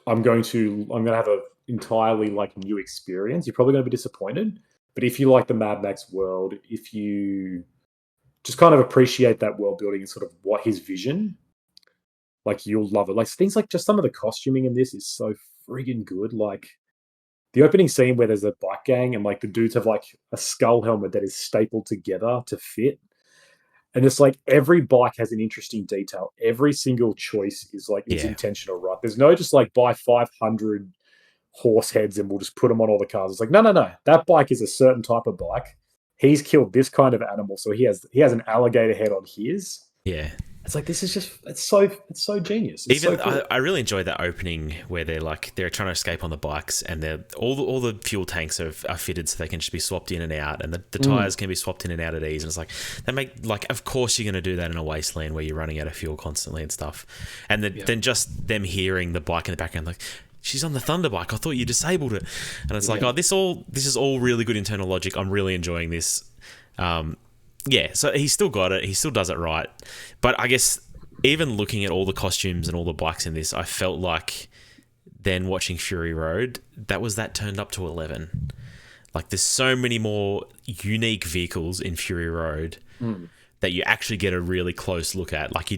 I'm going to have an entirely like new experience, you're probably going to be disappointed. But if you like the Mad Max world, if you just kind of appreciate that world building and sort of what his vision, like you'll love it. Like things like just some of the costuming in this is so friggin' good. Like the opening scene where there's a bike gang and like the dudes have like a skull helmet that is stapled together to fit. And it's like every bike has an interesting detail. Every single choice is like it's Yeah. intentional, right? There's no just like buy 500 horse heads and we'll just put them on all the cars. It's like no. That bike is a certain type of bike. He's killed this kind of animal, so he has an alligator head on his. Yeah. It's like this is just it's so genius. It's Even so cool. I really enjoy that opening where they're trying to escape on the bikes and all the fuel tanks are fitted so they can just be swapped in and out, and the tires can be swapped in and out at ease. And it's like they make like, of course you're going to do that in a wasteland where you're running out of fuel constantly and stuff. And then just them hearing the bike in the background, like, she's on the Thunder bike. I thought you disabled it. And it's like, oh, this is all really good internal logic. I'm really enjoying this. Yeah, so he's still got it. He still does it right. But I guess even looking at all the costumes and all the bikes in this, I felt like then watching Fury Road, that turned up to 11. Like there's so many more unique vehicles in Fury Road that you actually get a really close look at. Like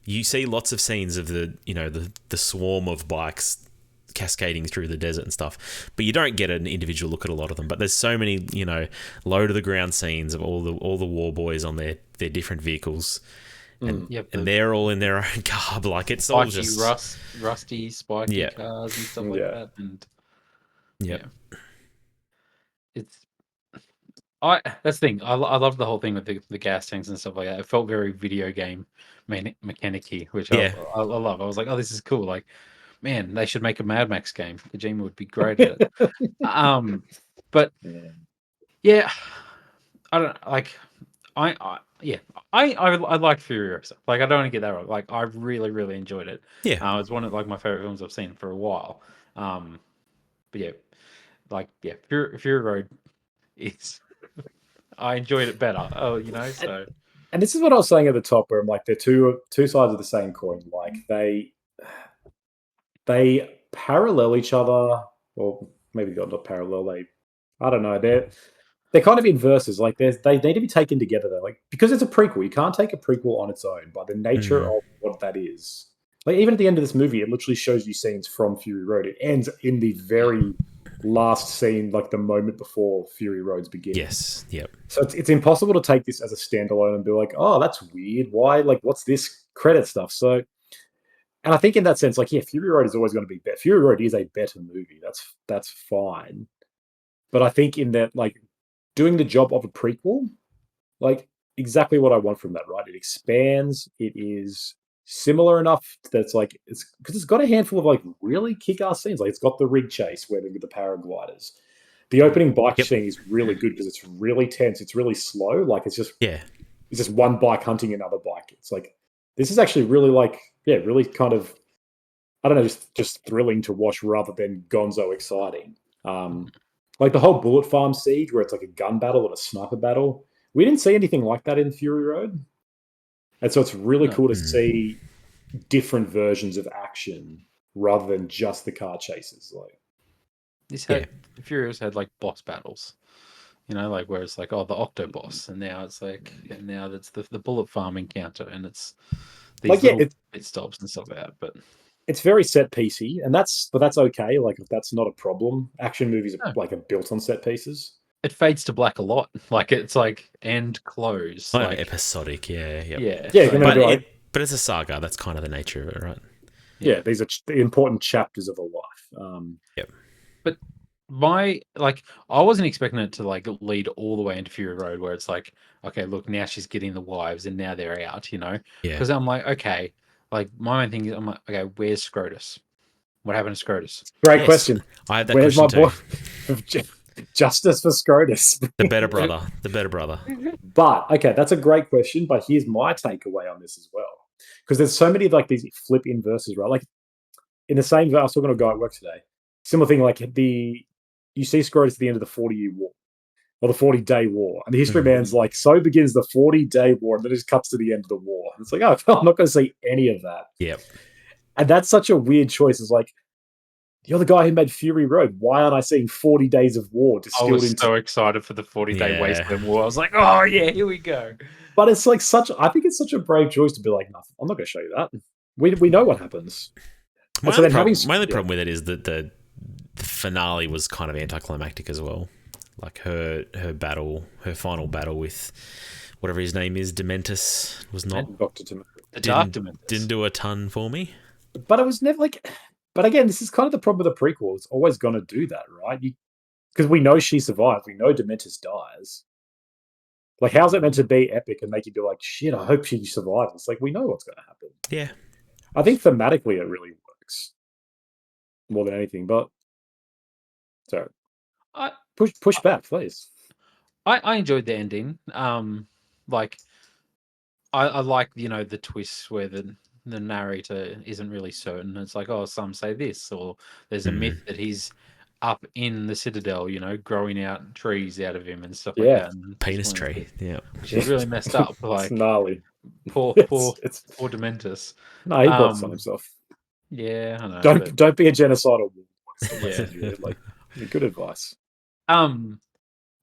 you see lots of scenes of the swarm of bikes cascading through the desert and stuff, but you don't get an individual look at a lot of them. But there's so many, low to the ground scenes of all the war boys on their different vehicles, and they're all in their own garb. Like it's all just rusty, spiky cars and stuff like that. And that's the thing. I love the whole thing with the gas tanks and stuff like that. It felt very video game mechanic-y, which I love. I was like, oh, this is cool. Like, man, they should make a Mad Max game. Kojima would be great at it. But yeah, I don't like. I like Furiosa. Like, I don't want to get that wrong. Like, I really, really enjoyed it. Yeah, it's one of like my favorite films I've seen for a while. But Fury Road is. I enjoyed it better. Oh, so. And this is what I was saying at the top, where I'm like, they're two sides of the same coin. Like they parallel each other, or maybe they're not parallel. I don't know. They're kind of inverses. Like they need to be taken together though. Like because it's a prequel, you can't take a prequel on its own by the nature of what that is. Like even at the end of this movie, it literally shows you scenes from Fury Road. It ends in the very last scene, like the moment before Fury Roads begins. Yes. Yep. So it's impossible to take this as a standalone and be like, oh, that's weird. Why? Like, what's this credit stuff? So. And I think in that sense, like, yeah, Fury Road is always going to be better. Fury Road is a better movie. That's fine. But I think in that, like, doing the job of a prequel, like, exactly what I want from that, right? It expands. It is similar enough that's like, because it's got a handful of, like, really kick-ass scenes. Like, it's got the rig chase where with the paragliders. The opening bike scene is really good because it's really tense. It's really slow. Like, it's just one bike hunting another bike. It's like, this is actually really like, really kind of, I don't know, just thrilling to watch rather than gonzo exciting. Like the whole Bullet Farm siege where it's like a gun battle and a sniper battle. We didn't see anything like that in Fury Road. And so it's really cool to see different versions of action rather than just the car chases. Like Furiosa had like boss battles. Like where it's like, oh, the Octoboss, and now it's like, now that's the Bullet Farm encounter, and it's these like, little pit stops and stuff like that. But it's very set piecey, and that's okay. Like that's not a problem. Action movies are built on set pieces. It fades to black a lot. Like it's like end close, like episodic. Yeah. But it's a saga. That's kind of the nature of it, right? Yeah, these are the important chapters of a life. But I wasn't expecting it to like lead all the way into Fury Road where it's like, okay, look, now she's getting the wives and now they're out, because I'm like, okay, like my main thing is, I'm like, okay, where's Scrotus? What happened to Scrotus? Great Yes, question. I had that Where's my question boy? too. Justice for Scrotus. The better brother. The better brother. But okay, that's a great question. But here's my takeaway on this as well, because there's so many like these flip inverses, right? Like in the same, I was talking to a guy at work today. Similar thing, like you see Scrotus at the end of the 40-year war or the 40-day war, and the history man's like, so begins the 40-day war, and then it just cuts to the end of the war. And it's like, oh, I'm not going to see any of that. Yep. And that's such a weird choice. It's like, you're the guy who made Fury Road. Why aren't I seeing 40 days of war I distilled was into? so excited for the 40-day Yeah. Wasteland War. I was like, oh yeah, here we go. But it's like I think it's such a brave choice to be like, no, I'm not going to show you that. We know what happens. My And so only, then my only problem with it is that the finale was kind of anticlimactic as well. Like her final battle with whatever his name is, Dementus, was not Dr. Tim. The Dark Dementus. didn't do a ton for me. But it was never like. But again, this is kind of the problem with the prequel. It's always going to do that, right? Because we know she survives. We know Dementus dies. Like, how's it meant to be epic and make you be like, shit, I hope she survives? It's like, we know what's going to happen. Yeah. I think thematically it really works more than anything. But, so, push back, please. I enjoyed the ending. Like, I like, the twists where the narrator isn't really certain. It's like, oh, some say this, or there's a myth that he's up in the Citadel, growing out trees out of him and stuff like that. And Penis tree. Yeah. Which is really messed up. Like, It's gnarly. poor Dementus. No, he brought this on himself. Yeah, I know. Don't be a genocidal. Yeah. Like, good advice. Do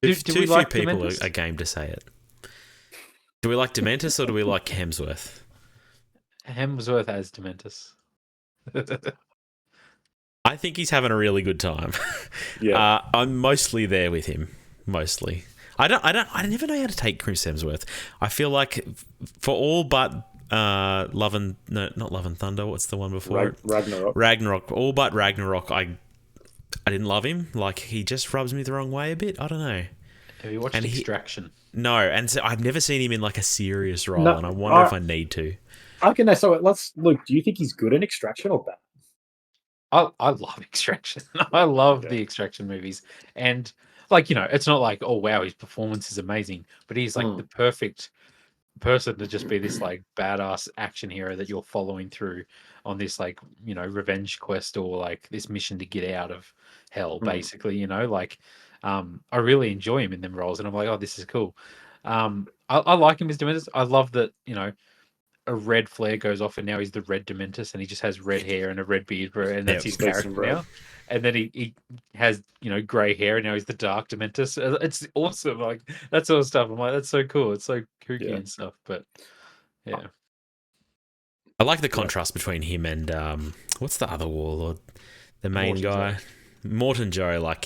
Too we like few people Dementus? are game to say it. Do we like Dementus or do we like Hemsworth? Hemsworth as Dementus. I think he's having a really good time. Yeah. I'm mostly there with him. Mostly. I never know how to take Chris Hemsworth. I feel like for all but not Love and Thunder. What's the one before it? Ragnarok. Ragnarok. All but Ragnarok. I didn't love him. Like, he just rubs me the wrong way a bit. I don't know. Have you watched Extraction? No, and so I've never seen him in like a serious role, No, and I wonder if I need to. Okay, no, so let's look. Do you think he's good in Extraction or bad? I love Extraction. I love the Extraction movies. And, like, it's not like, oh, wow, his performance is amazing. But he's, like, the perfect person to just be this, like, badass action hero that you're following through on this, like, revenge quest or, like, this mission to get out of hell, basically, Like, I really enjoy him in them roles. And I'm like, oh, this is cool. I like him as Dementus. I love that, a red flare goes off and now he's the red Dementus and he just has red hair and a red beard and that's his character now. And then he has, grey hair and now he's the dark Dementus. It's awesome. Like, that sort of stuff. I'm like, that's so cool. It's so kooky and stuff. But yeah. I like the contrast between him and what's the other warlord? The main guy. Morton Joe,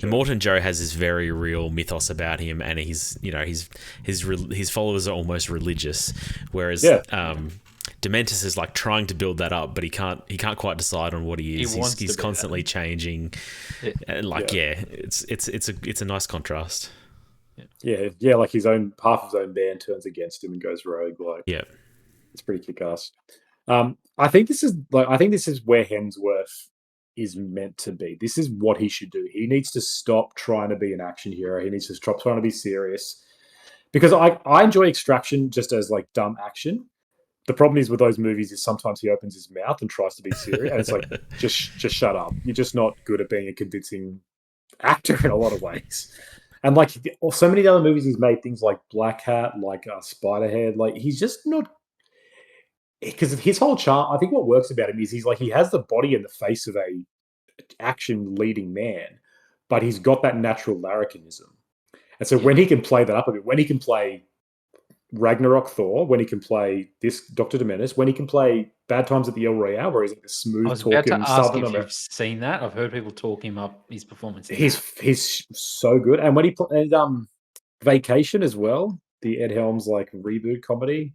Morton Joe has this very real mythos about him, and he's, his followers are almost religious, whereas Dementus is like trying to build that up, but he can't quite decide on what he is. He's constantly changing, and it's a nice contrast. Yeah, like half of his own band turns against him and goes rogue. Like, it's pretty kick-ass. I think this is where Hemsworth is meant to be. This is what he should do. He needs to stop trying to be an action hero. He needs to stop trying to be serious. Because I enjoy Extraction just as like dumb action. The problem is with those movies is sometimes he opens his mouth and tries to be serious. And it's like, just shut up. You're just not good at being a convincing actor in a lot of ways. And like so many other movies he's made, things like Black Hat, like Spiderhead, like he's just not. Because his whole charm, I think what works about him is he has the body and the face of a action leading man, but he's got that natural larrikinism. And so when he can play that up a bit, when he can play Ragnarok Thor, when he can play this Dr. Dementus, when he can play Bad Times at the El Royale, where he's like a smooth talking Southern American. You've seen that? I've heard people talk him up his performance. He's so good, and when he Vacation as well, the Ed Helms like reboot comedy.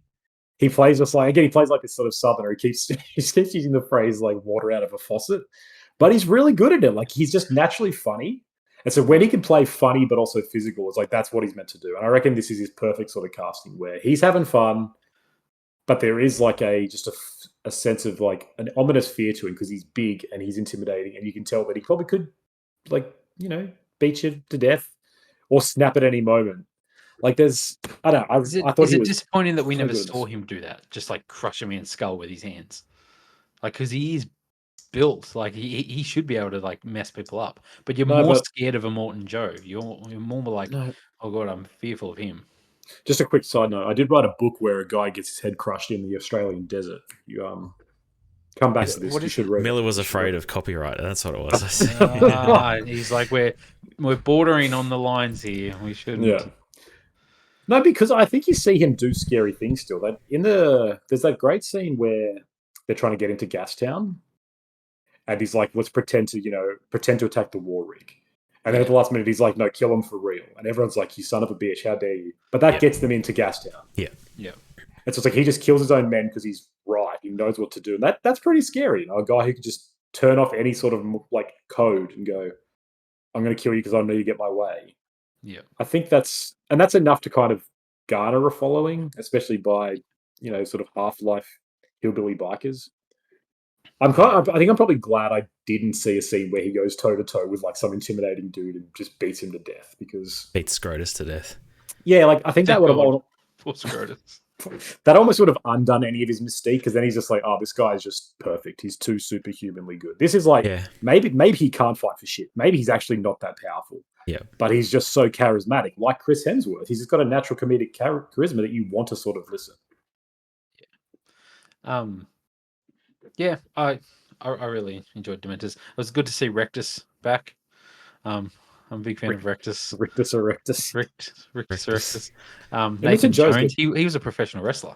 He plays just like this sort of Southerner. He keeps using the phrase like water out of a faucet, but he's really good at it. Like, he's just naturally funny. And so when he can play funny but also physical, it's like that's what he's meant to do. And I reckon this is his perfect sort of casting where he's having fun. but there is like a sense of like an ominous fear to him because he's big and he's intimidating, and you can tell that he probably could, like, beat you to death or snap at any moment. Like there's, I don't know. I thought is he it was disappointing that we never good. saw him do that? Just like crush a man's skull with his hands, like because he is built like he should be able to like mess people up. But you're more scared of Immortan Joe. You're more like, No. oh god, I'm fearful of him. Just a quick side note: I did write a book where a guy gets his head crushed in the Australian desert. You come back to this. You should read. Miller was afraid of copyright. That's what it was. He's like, we're bordering on the lines here. We shouldn't. Yeah. No, because I think you see him do scary things still. That there's that great scene where they're trying to get into Gastown, and he's like, "Let's pretend to attack the war rig." And then at the last minute, he's like, "No, kill him for real." And everyone's like, "You son of a bitch! How dare you!" But that gets them into Gastown. Yeah. And so it's like he just kills his own men because he's right. He knows what to do, and that's pretty scary. A guy who could just turn off any sort of like code and go, "I'm going to kill you because I know you get my way." Yeah, I think that's enough to kind of garner a following, especially by sort of Half-Life hillbilly bikers. I think I'm probably glad I didn't see a scene where he goes toe to toe with like some intimidating dude and just beats him to death, because beats Scrotus to death. Yeah, like I think that would have poor Scrotus. That almost would have undone any of his mystique, because then he's just like, oh, this guy is just perfect. He's too superhumanly good. This is like, maybe he can't fight for shit. Maybe he's actually not that powerful. Yeah. But he's just so charismatic, like Chris Hemsworth. He's just got a natural comedic charisma that you want to sort of listen. Yeah. I really enjoyed Dementors. It was good to see Rectus back. I'm a big fan of Rectus. Rictus. Nathan Jones, he was a professional wrestler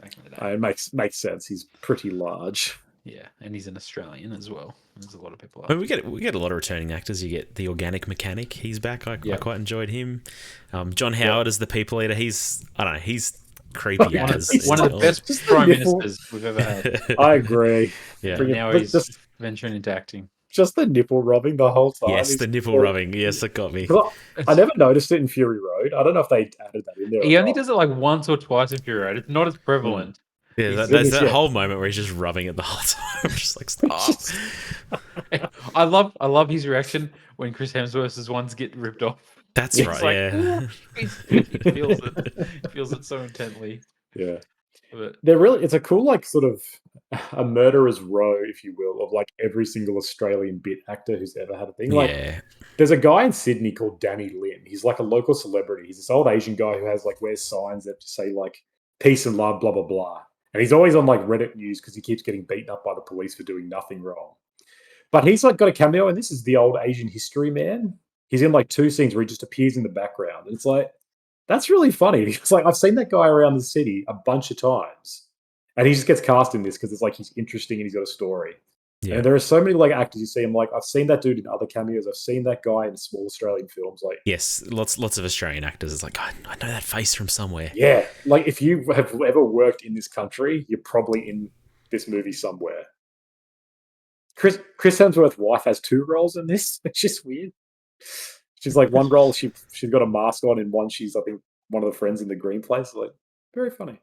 back in the day. It makes sense. He's pretty large. Yeah, and he's an Australian as well. There's a lot of people. We get a lot of returning actors. You get the Organic Mechanic. He's back. I quite enjoyed him. John Howard as the People Eater. He's creepy as one of the best prime ministers we've ever had. I agree. Yeah. Now he's venturing into acting. Just the nipple rubbing the whole time. Yes, the nipple rubbing. Yes, it got me. I never noticed it in Fury Road. I don't know if they added that in there. He only does it like once or twice in Fury Road. It's not as prevalent. Yeah, there's that whole moment where he's just rubbing it the whole time. I'm just like, stop. I love his reaction when Chris Hemsworth's ones get ripped off. That's right. Like, yeah, he feels it. He feels it so intently. Yeah, but it's a cool like sort of a murderer's row, if you will, of like every single Australian bit actor who's ever had a thing. Like, there's a guy in Sydney called Danny Lin. He's like a local celebrity. He's this old Asian guy who wears signs that say like peace and love, blah blah blah. And he's always on like Reddit news because he keeps getting beaten up by the police for doing nothing wrong. But he's like got a cameo, and this is the old Asian history man. He's in like 2 scenes where he just appears in the background. And it's like, that's really funny, because like I've seen that guy around the city a bunch of times. And he just gets cast in this because it's like he's interesting and he's got a story. Yeah. And there are so many like actors you see. I'm like, I've seen that dude in other cameos. I've seen that guy in small Australian films. Like, yes, lots of Australian actors. It's like, I know that face from somewhere. Yeah, like if you have ever worked in this country, you're probably in this movie somewhere. Chris Hemsworth's wife has 2 roles in this, which is weird. She's like, one role she's got a mask on, and one she's I think one of the friends in the green place. Like, very funny.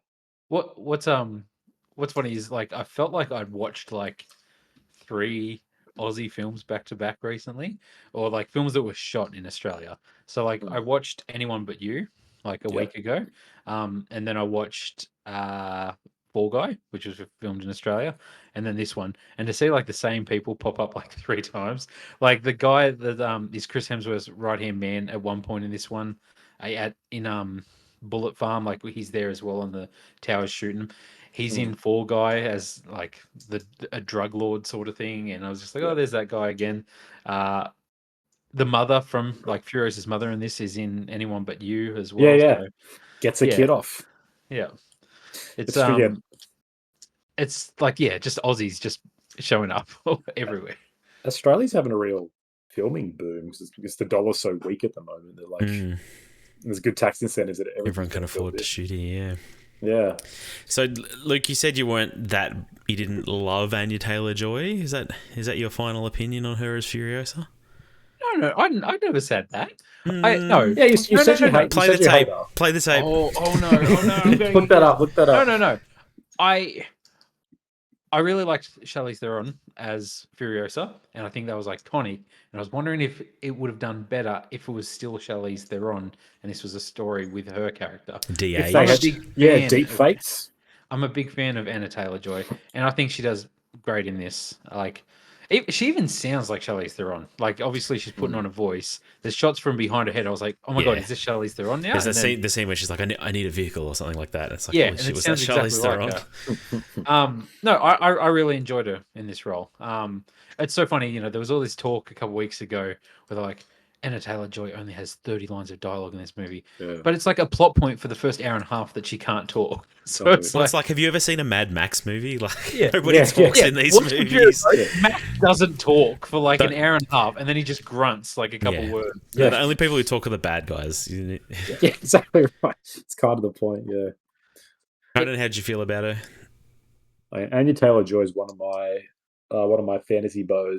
What's funny is like I felt like I'd watched like 3 Aussie films back to back recently, or like films that were shot in Australia. So like I watched Anyone But You like a week ago, and then I watched Fall Guy, which was filmed in Australia, and then this one. And to see like the same people pop up like 3 times, like the guy that is Chris Hemsworth's right hand man at one point in this one, in Bullet Farm, like he's there as well on the towers shooting him. He's in Fall Guy as like a drug lord sort of thing, and I was just like, oh, there's that guy again. The mother from like Furiosa's mother in this is in Anyone But You as well. Yeah. So, gets a kid off. Yeah. It's like just Aussies just showing up everywhere. Australia's having a real filming boom because the dollar's so weak at the moment. They're like, there's good tax incentives that everyone can afford to shoot here. Yeah. So, Luke, you said you didn't love Anya Taylor-Joy. Is that your final opinion on her as Furiosa? No, I never said that. No. Yeah, you said you hate. Play the tape. Play the tape. Oh no! I'm going look that up. No. I really liked Charlize Theron as Furiosa, and I think that was iconic. And I was wondering if it would have done better if it was still Charlize Theron and this was a story with her character. If they I'm a had, big yeah, fan deep of fakes. I'm a big fan of Anna Taylor-Joy, and I think she does great in this. She even sounds like Charlize Theron. Like, obviously, she's putting on a voice. There's shots from behind her head. I was like, oh my god, Yeah. is this Charlize Theron now? There's And then, the scene where she's like, I need a vehicle or something like that. It's like, yeah, holy and shit, it was that sounds Charlize exactly like Theron? her. No, I really enjoyed her in this role. It's so funny, there was all this talk a couple weeks ago where they're like, Anna Taylor-Joy only has 30 lines of dialogue in this movie, Yeah. but it's like a plot point for the first hour and a half that she can't talk. So Totally. it's Well, like, it's like, have you ever seen a Mad Max movie? Like, Yeah. nobody Yeah, talks yeah, in these watch movies. Furiosa. Max doesn't talk for like But- an hour and a half, and then he just grunts like a couple Yeah. words. No, Yeah. the only people who talk are the bad guys. Yeah, exactly right. It's kind of the point. Yeah. Conan, how did you feel about her? Anya Taylor-Joy is one of my fantasy beaux.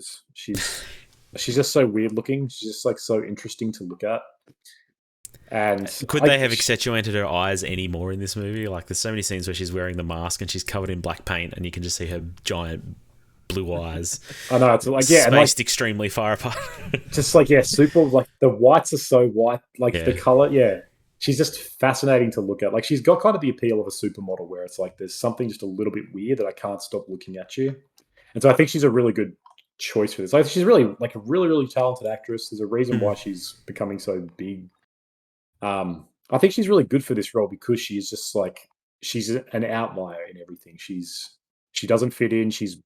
She's just so weird looking. She's just like so interesting to look at. And Could they have accentuated her eyes any more in this movie? Like, there's so many scenes where she's wearing the mask and she's covered in black paint, and you can just see her giant blue eyes. I know, it's like, yeah, and spaced extremely far apart. just like, yeah, super, like the whites are so white, like Yeah. the color, yeah. She's just fascinating to look at. Like, she's got kind of the appeal of a supermodel where it's like there's something just a little bit weird that I can't stop looking at you. And so I think she's a really good choice for this. Like, she's really like a really, really talented actress. There's a reason why she's becoming so big. I think she's really good for this role because she's just like, she's an outlier in everything. She doesn't fit in. She's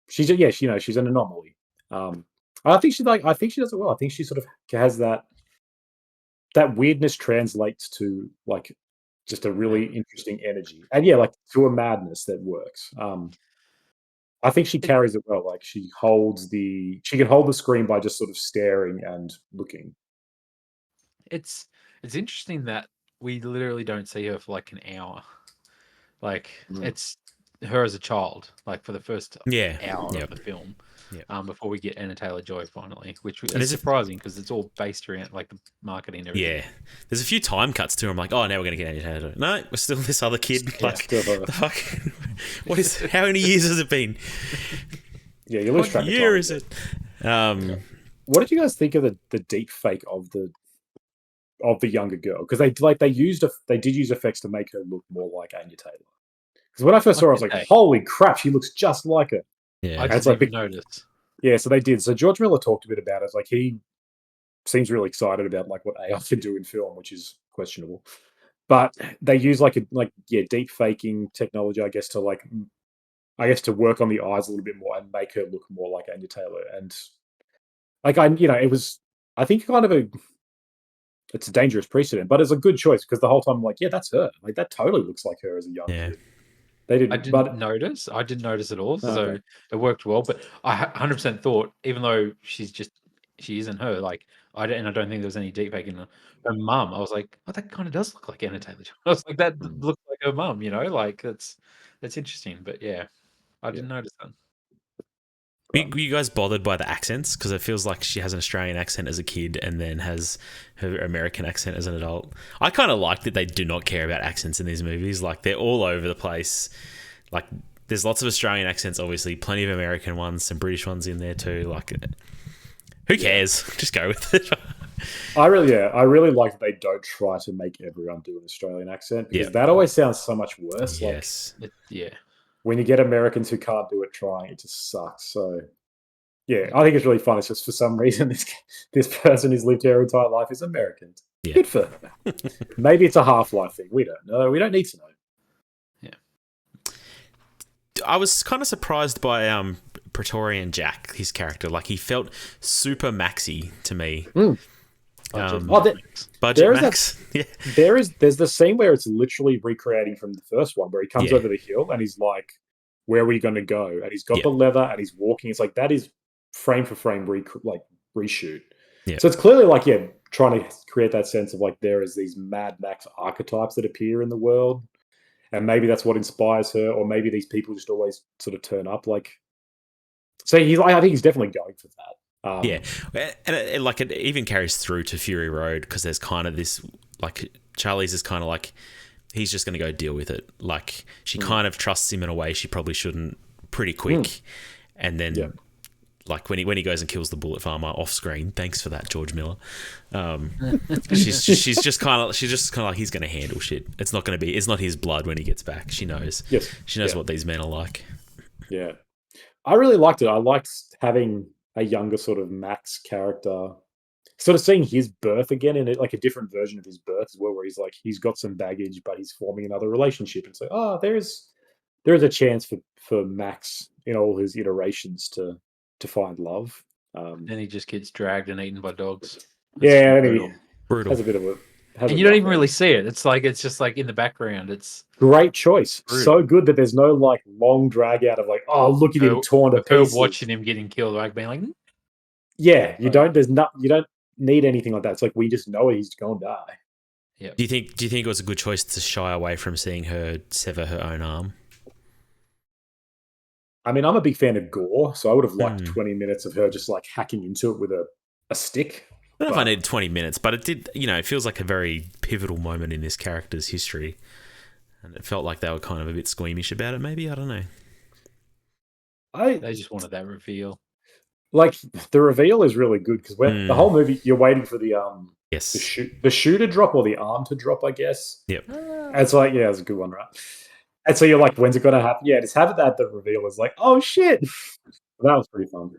yeah, she's an anomaly. I think she does it well. I think she sort of has that weirdness translates to like just a really interesting energy, and yeah, like to a madness that works. I think she carries it well. Like she can hold the screen by just sort of staring and looking. It's interesting that we literally don't see her for like an hour. Like it's her as a child, like for the first hour of the film. Yep. Before we get Anna Taylor-Joy finally, which And is surprising because it's all based around like the marketing and everything. Yeah. There's a few time cuts too. I'm like, oh, now we're going to get Annie Taylor. No, we're still this other kid. Like, still her. the fuck? How many years has it been? Yeah, you lose track What of year time. is it? What did you guys think of the deep fake of the younger girl? Because they did use effects to make her look more like Anya Taylor. Because when I first saw her, I was like, holy crap, she looks just like her. Yeah. I didn't even notice. Yeah, so they did. So George Miller talked a bit about it. Like he seems really excited about like what AI can do in film, which is questionable. But they use deep faking technology, I guess, to work on the eyes a little bit more and make her look more like Anya Taylor. And it was, I think, it's a dangerous precedent, but it's a good choice because the whole time I'm like, yeah, that's her. Like that totally looks like her as a young kid. They didn't. I didn't notice. I didn't notice at all. So Okay. it worked well. But I 100% thought, even though she isn't her. Like I don't think there was any deep fake in her mum. I was like, oh, that kind of does look like Anna Taylor. I was like, that looks like her mum. Like that's interesting. But yeah, I didn't notice that. Were you guys bothered by the accents? Because it feels like she has an Australian accent as a kid and then has her American accent as an adult. I kind of like that they do not care about accents in these movies. Like, they're all over the place. Like, there's lots of Australian accents, obviously, plenty of American ones, some British ones in there too. Like, who cares? Just go with it. I really like that they don't try to make everyone do an Australian accent because that always sounds so much worse. Yes. Yeah. When you get Americans who can't do it trying, it just sucks. So, yeah, I think it's really fun. It's just for some reason this person who's lived here her entire life is American. Yeah. Good for her. Maybe it's a Half-Life thing. We don't know. We don't need to know. Yeah. I was kind of surprised by Praetorian Jack, his character. Like, he felt super maxy to me. Budget Max. There's the scene where it's literally recreating from the first one where he comes over the hill and he's like, where are we going to go? And he's got the leather and he's walking. It's like, that is frame for frame reshoot. Yeah. So it's clearly trying to create that sense of like there is these Mad Max archetypes that appear in the world. And maybe that's what inspires her, or maybe these people just always sort of turn up. So I think he's definitely going for that. And it even carries through to Fury Road because there's kind of this, like, Charlie's is kind of like, he's just going to go deal with it. Like, she kind of trusts him in a way she probably shouldn't pretty quick. And then, like, when he goes and kills the bullet farmer off screen, thanks for that, George Miller. She's just kind of like, he's going to handle shit. It's not his blood when he gets back. She knows. Yes. She knows what these men are like. Yeah. I really liked it. I liked having a younger sort of Max character, sort of seeing his birth again in like a different version of his birth as well, where he's like, he's got some baggage, but he's forming another relationship. And so, there is a chance for Max in all his iterations to find love. Then he just gets dragged and eaten by dogs. And he Brutal. has a bit of a. And you don't even really see it. It's just like in the background. It's great choice. brutal. So good that there's no like long drag out of like, oh, look at him torn to pieces. Watching him getting killed, like being like, you don't. You don't need anything like that. It's like we just know he's going to die. Yeah. Do you think it was a good choice to shy away from seeing her sever her own arm? I mean, I'm a big fan of gore, so I would have liked 20 minutes of her just like hacking into it with a stick. I don't know if I needed 20 minutes, but it did, it feels like a very pivotal moment in this character's history. And it felt like they were kind of a bit squeamish about it, maybe. I don't know. They just wanted that reveal. Like, the reveal is really good because the whole movie, you're waiting for the shoe to drop or the arm to drop, I guess. Yep. And it's like, yeah, it's a good one, right? And so you're like, when's it going to happen? Yeah, just have it at the reveal is like, oh, shit. That was pretty fun.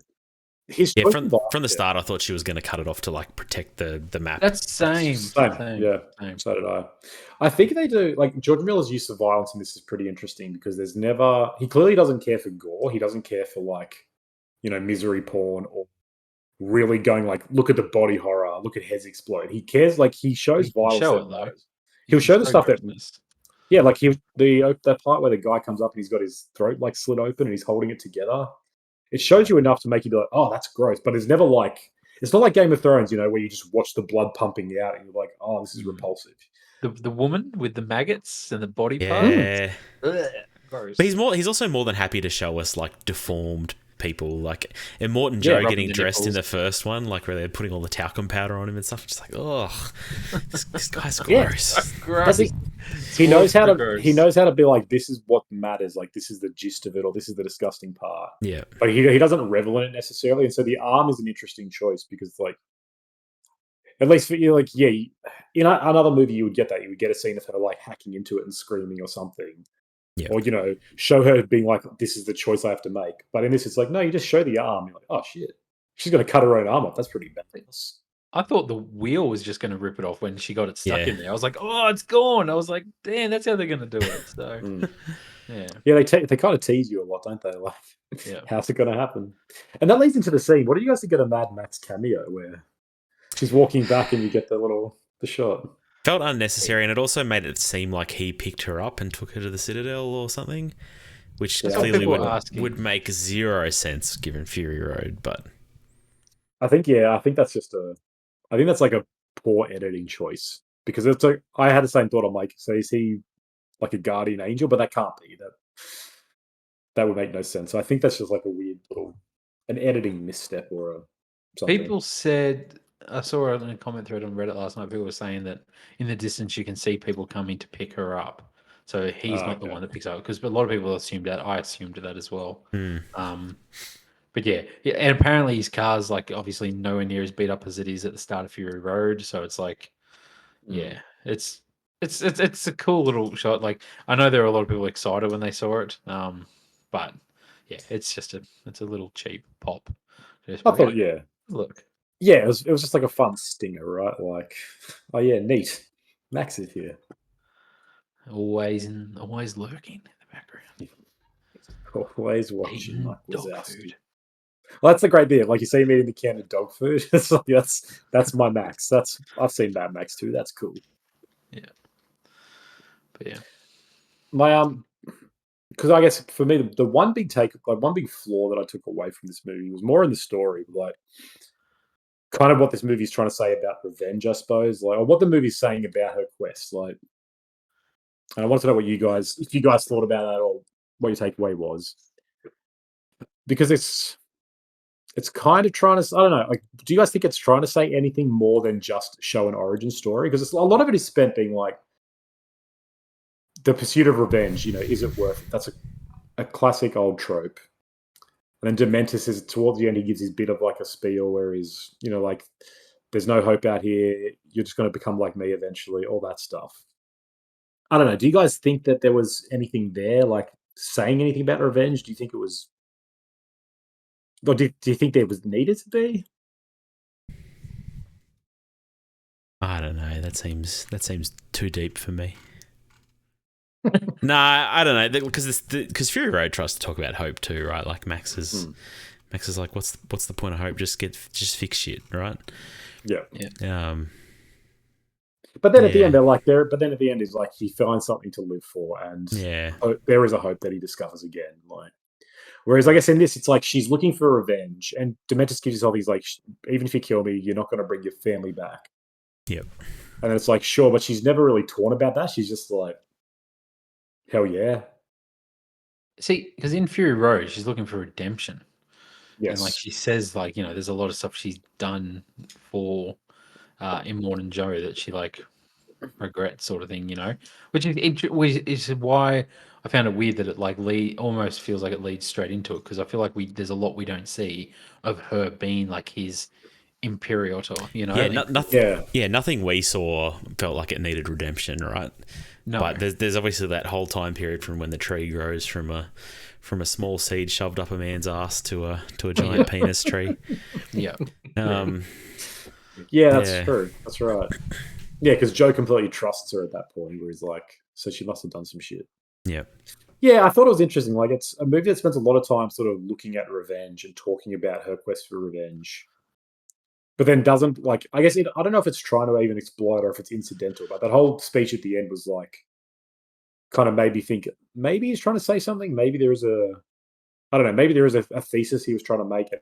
From the start, I thought she was going to cut it off to like protect the map. That's same. Yeah, same. So did I. I think they do, like, George Miller's use of violence in this is pretty interesting because he clearly doesn't care for gore. He doesn't care for like, misery porn or really going like, look at the body horror, look at heads explode. He cares, like, he shows violence. He'll show the stuff that. Yeah, like that part where the guy comes up and he's got his throat like slit open and he's holding it together. It shows you enough to make you be like, oh, that's gross. But it's never like, it's not like Game of Thrones, where you just watch the blood pumping out and you're like, oh, this is repulsive. The woman with the maggots and the body yeah. parts. Gross. But he's also more than happy to show us like deformed people, like Immortan Joe getting dressed in the first one, like where they're putting all the talcum powder on him and stuff. Just like, oh, this guy's gross. Gross. He knows how to be like, this is what matters. Like, this is the gist of it, or this is the disgusting part. Yeah. But he doesn't revel in it necessarily, and so the arm is an interesting choice because, like, at least for like, in another movie you would get that. You would get a scene of her like hacking into it and screaming or something. Yeah. Or, show her being like, this is the choice I have to make. But in this, it's like, no, you just show the arm. You're like, oh, shit. She's going to cut her own arm off. That's pretty bad. I thought the wheel was just going to rip it off when she got it stuck in there. I was like, oh, it's gone. I was like, damn, that's how they're going to do it. So, Yeah, they kind of tease you a lot, don't they? Like, how's it going to happen? And that leads into the scene. What do you guys think of the Mad Max cameo where she's walking back and you get the shot? Felt unnecessary, and it also made it seem like he picked her up and took her to the Citadel or something, which clearly would make zero sense given Fury Road. But I think that's like a poor editing choice because it's like, I had the same thought. I'm like, so is he like a guardian angel? But that can't be. That would make no sense. So I think that's just like a weird an editing misstep or something. People said, I saw in a comment thread on Reddit last night, people were saying that in the distance you can see people coming to pick her up. So he's not the one that picks her up, because a lot of people assumed that. I assumed that as well. But yeah, and apparently his car's like obviously nowhere near as beat up as it is at the start of Fury Road. So it's like, it's a cool little shot. Like, I know there were a lot of people excited when they saw it, but yeah, it's a little cheap pop. I thought, look. Yeah, it was just like a fun stinger, right? Like, oh yeah, neat. Max is here. Always lurking in the background. Always watching Mike Wazowski. Well, that's the great bit. Like, you see him eating the can of dog food. It's like, that's my Max. I've seen Mad Max too. That's cool. Yeah. But yeah. My because I guess for me the one big flaw that I took away from this movie was more in the story, like kind of what this movie is trying to say about revenge, I suppose, like, or what the movie's saying about her quest. Like, and I want to know if you guys thought about that or what your takeaway was, because it's kind of trying to, I don't know, like, do you guys think it's trying to say anything more than just show an origin story? Because a lot of it is spent being like, the pursuit of revenge, is it worth it? That's a classic old trope. And then Dementus is towards the end, he gives his bit of like a spiel where he's, like, there's no hope out here. You're just going to become like me eventually, all that stuff. I don't know. Do you guys think that there was anything there, like saying anything about revenge? Do you think it was, or do you think there was needed to be? I don't know. That seems too deep for me. Nah, I don't know, because Fury Road tries to talk about hope too, right? Like Max is like, what's the point of hope? Just fix shit, right? Yeah. But then at the end, they're like there. But then at the end is like he finds something to live for, and there is a hope that he discovers again. Like, whereas I guess in this, it's like she's looking for revenge, and Dementus gives herself, he's like, even if you kill me, you're not going to bring your family back. Yep. And then it's like, sure, but she's never really torn about that. She's just like, hell yeah. See, because in Fury Road, she's looking for redemption. Yes. And like she says, like, there's a lot of stuff she's done for Immortan Joe that she like regrets, sort of thing, which is why I found it weird that it like almost feels like it leads straight into it, because I feel like there's a lot we don't see of her being like his Imperator, nothing we saw felt like it needed redemption, right? No, but there's obviously that whole time period from when the tree grows from a small seed shoved up a man's ass to a giant penis tree. Yeah. That's true. That's right. Yeah, because Joe completely trusts her at that point, where he's like, so she must have done some shit. Yeah. Yeah, I thought it was interesting. Like, it's a movie that spends a lot of time sort of looking at revenge and talking about her quest for revenge. But then doesn't, like, I guess I don't know if it's trying to even explore it or if it's incidental, but that whole speech at the end was like, kind of made me think maybe he's trying to say something. Maybe there is maybe there is a thesis he was trying to make and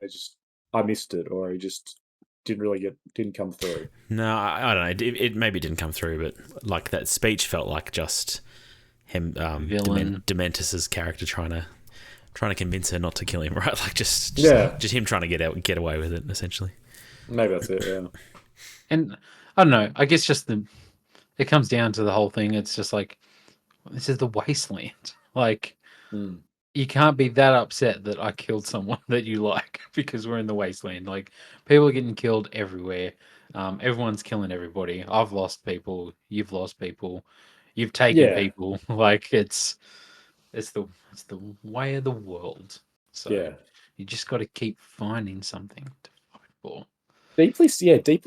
I missed it, or he just didn't come through. No, I don't know. It maybe didn't come through, but like that speech felt like just him, Dementus's character trying to convince her not to kill him, right? Like just him trying to get away with it, essentially. Maybe that's it, yeah. And I don't know. I guess just it comes down to the whole thing. It's just like, this is the wasteland. Like, you can't be that upset that I killed someone that you like because we're in the wasteland. Like, people are getting killed everywhere. Everyone's killing everybody. I've lost people. You've lost people. You've taken people. Like, it's the way of the world. So you just got to keep finding something to fight for. Deeply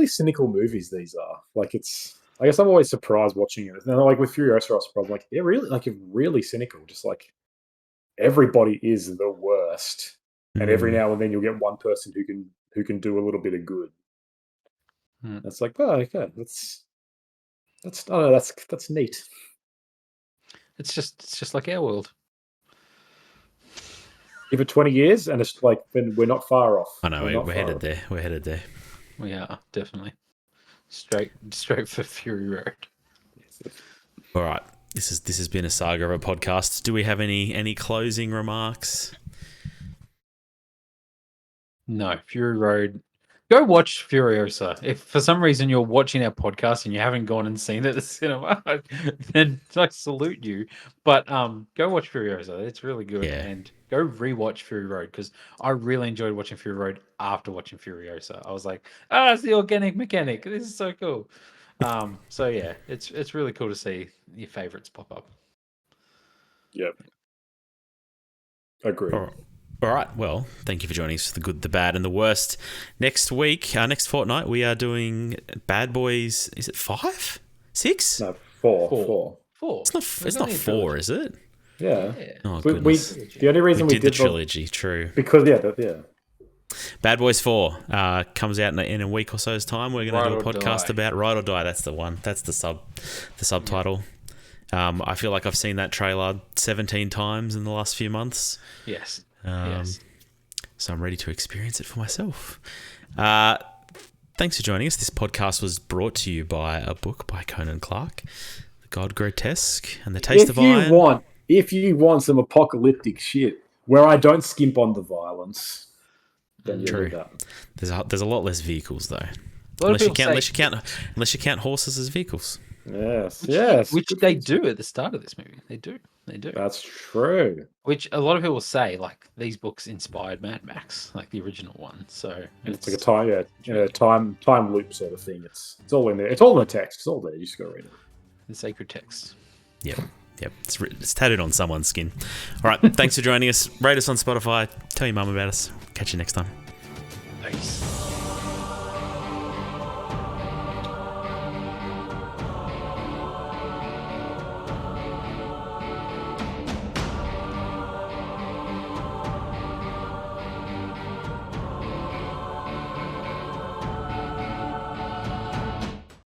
cynical movies these are. Like, I guess I'm always surprised watching it. And like with Furiosa, I was surprised. Like, they're really cynical. Just like everybody is the worst, and every now and then you'll get one person who can do a little bit of good. That's like, oh, okay, that's neat. It's just like our world. Give it 20 years, and it's like we're not far off. I know we're headed there. We're headed there. We are definitely straight for Fury Road. All right, this has been a Saga of a podcast. Do we have any closing remarks? No, Fury Road. Go watch Furiosa. If for some reason you're watching our podcast and you haven't gone and seen it at the cinema, then I salute you. But go watch Furiosa. It's really good. Yeah. And go rewatch Fury Road, because I really enjoyed watching Fury Road after watching Furiosa. I was like, it's the organic mechanic. This is so cool. So yeah, it's really cool to see your favorites pop up. Yep. Agreed. All right. Well, thank you for joining us for the good, the bad, and the worst. Next week, next fortnight, we are doing Bad Boys. Is it 5? 6? No, 4. It's not 4, is it? Yeah. Oh, goodness. The only reason we did the trilogy, true. Because Bad Boys 4 comes out in a week or so's time. We're going to do a podcast about Ride or Die. That's the one. That's the subtitle. I feel like I've seen that trailer 17 times in the last few months. Yes. So I'm ready to experience it for myself. Thanks for joining us. This podcast was brought to you by a book by Conan Clark, The God Grotesque and the Taste of Iron. If you want some apocalyptic shit where I don't skimp on the violence, then you read that. There's a lot less vehicles though. Unless you count horses as vehicles. Yes, yes. Which good they for- do at the start of this movie. They do. That's true. Which a lot of people say, like, these books inspired Mad Max, like the original one. So It's like a time loop sort of thing. It's all in there. It's all in the text. It's all there. You just gotta read it. the sacred text. Yep. It's tattooed on someone's skin. All right. Thanks for joining us. Rate us on Spotify. Tell your mum about us. Catch you next time. Peace.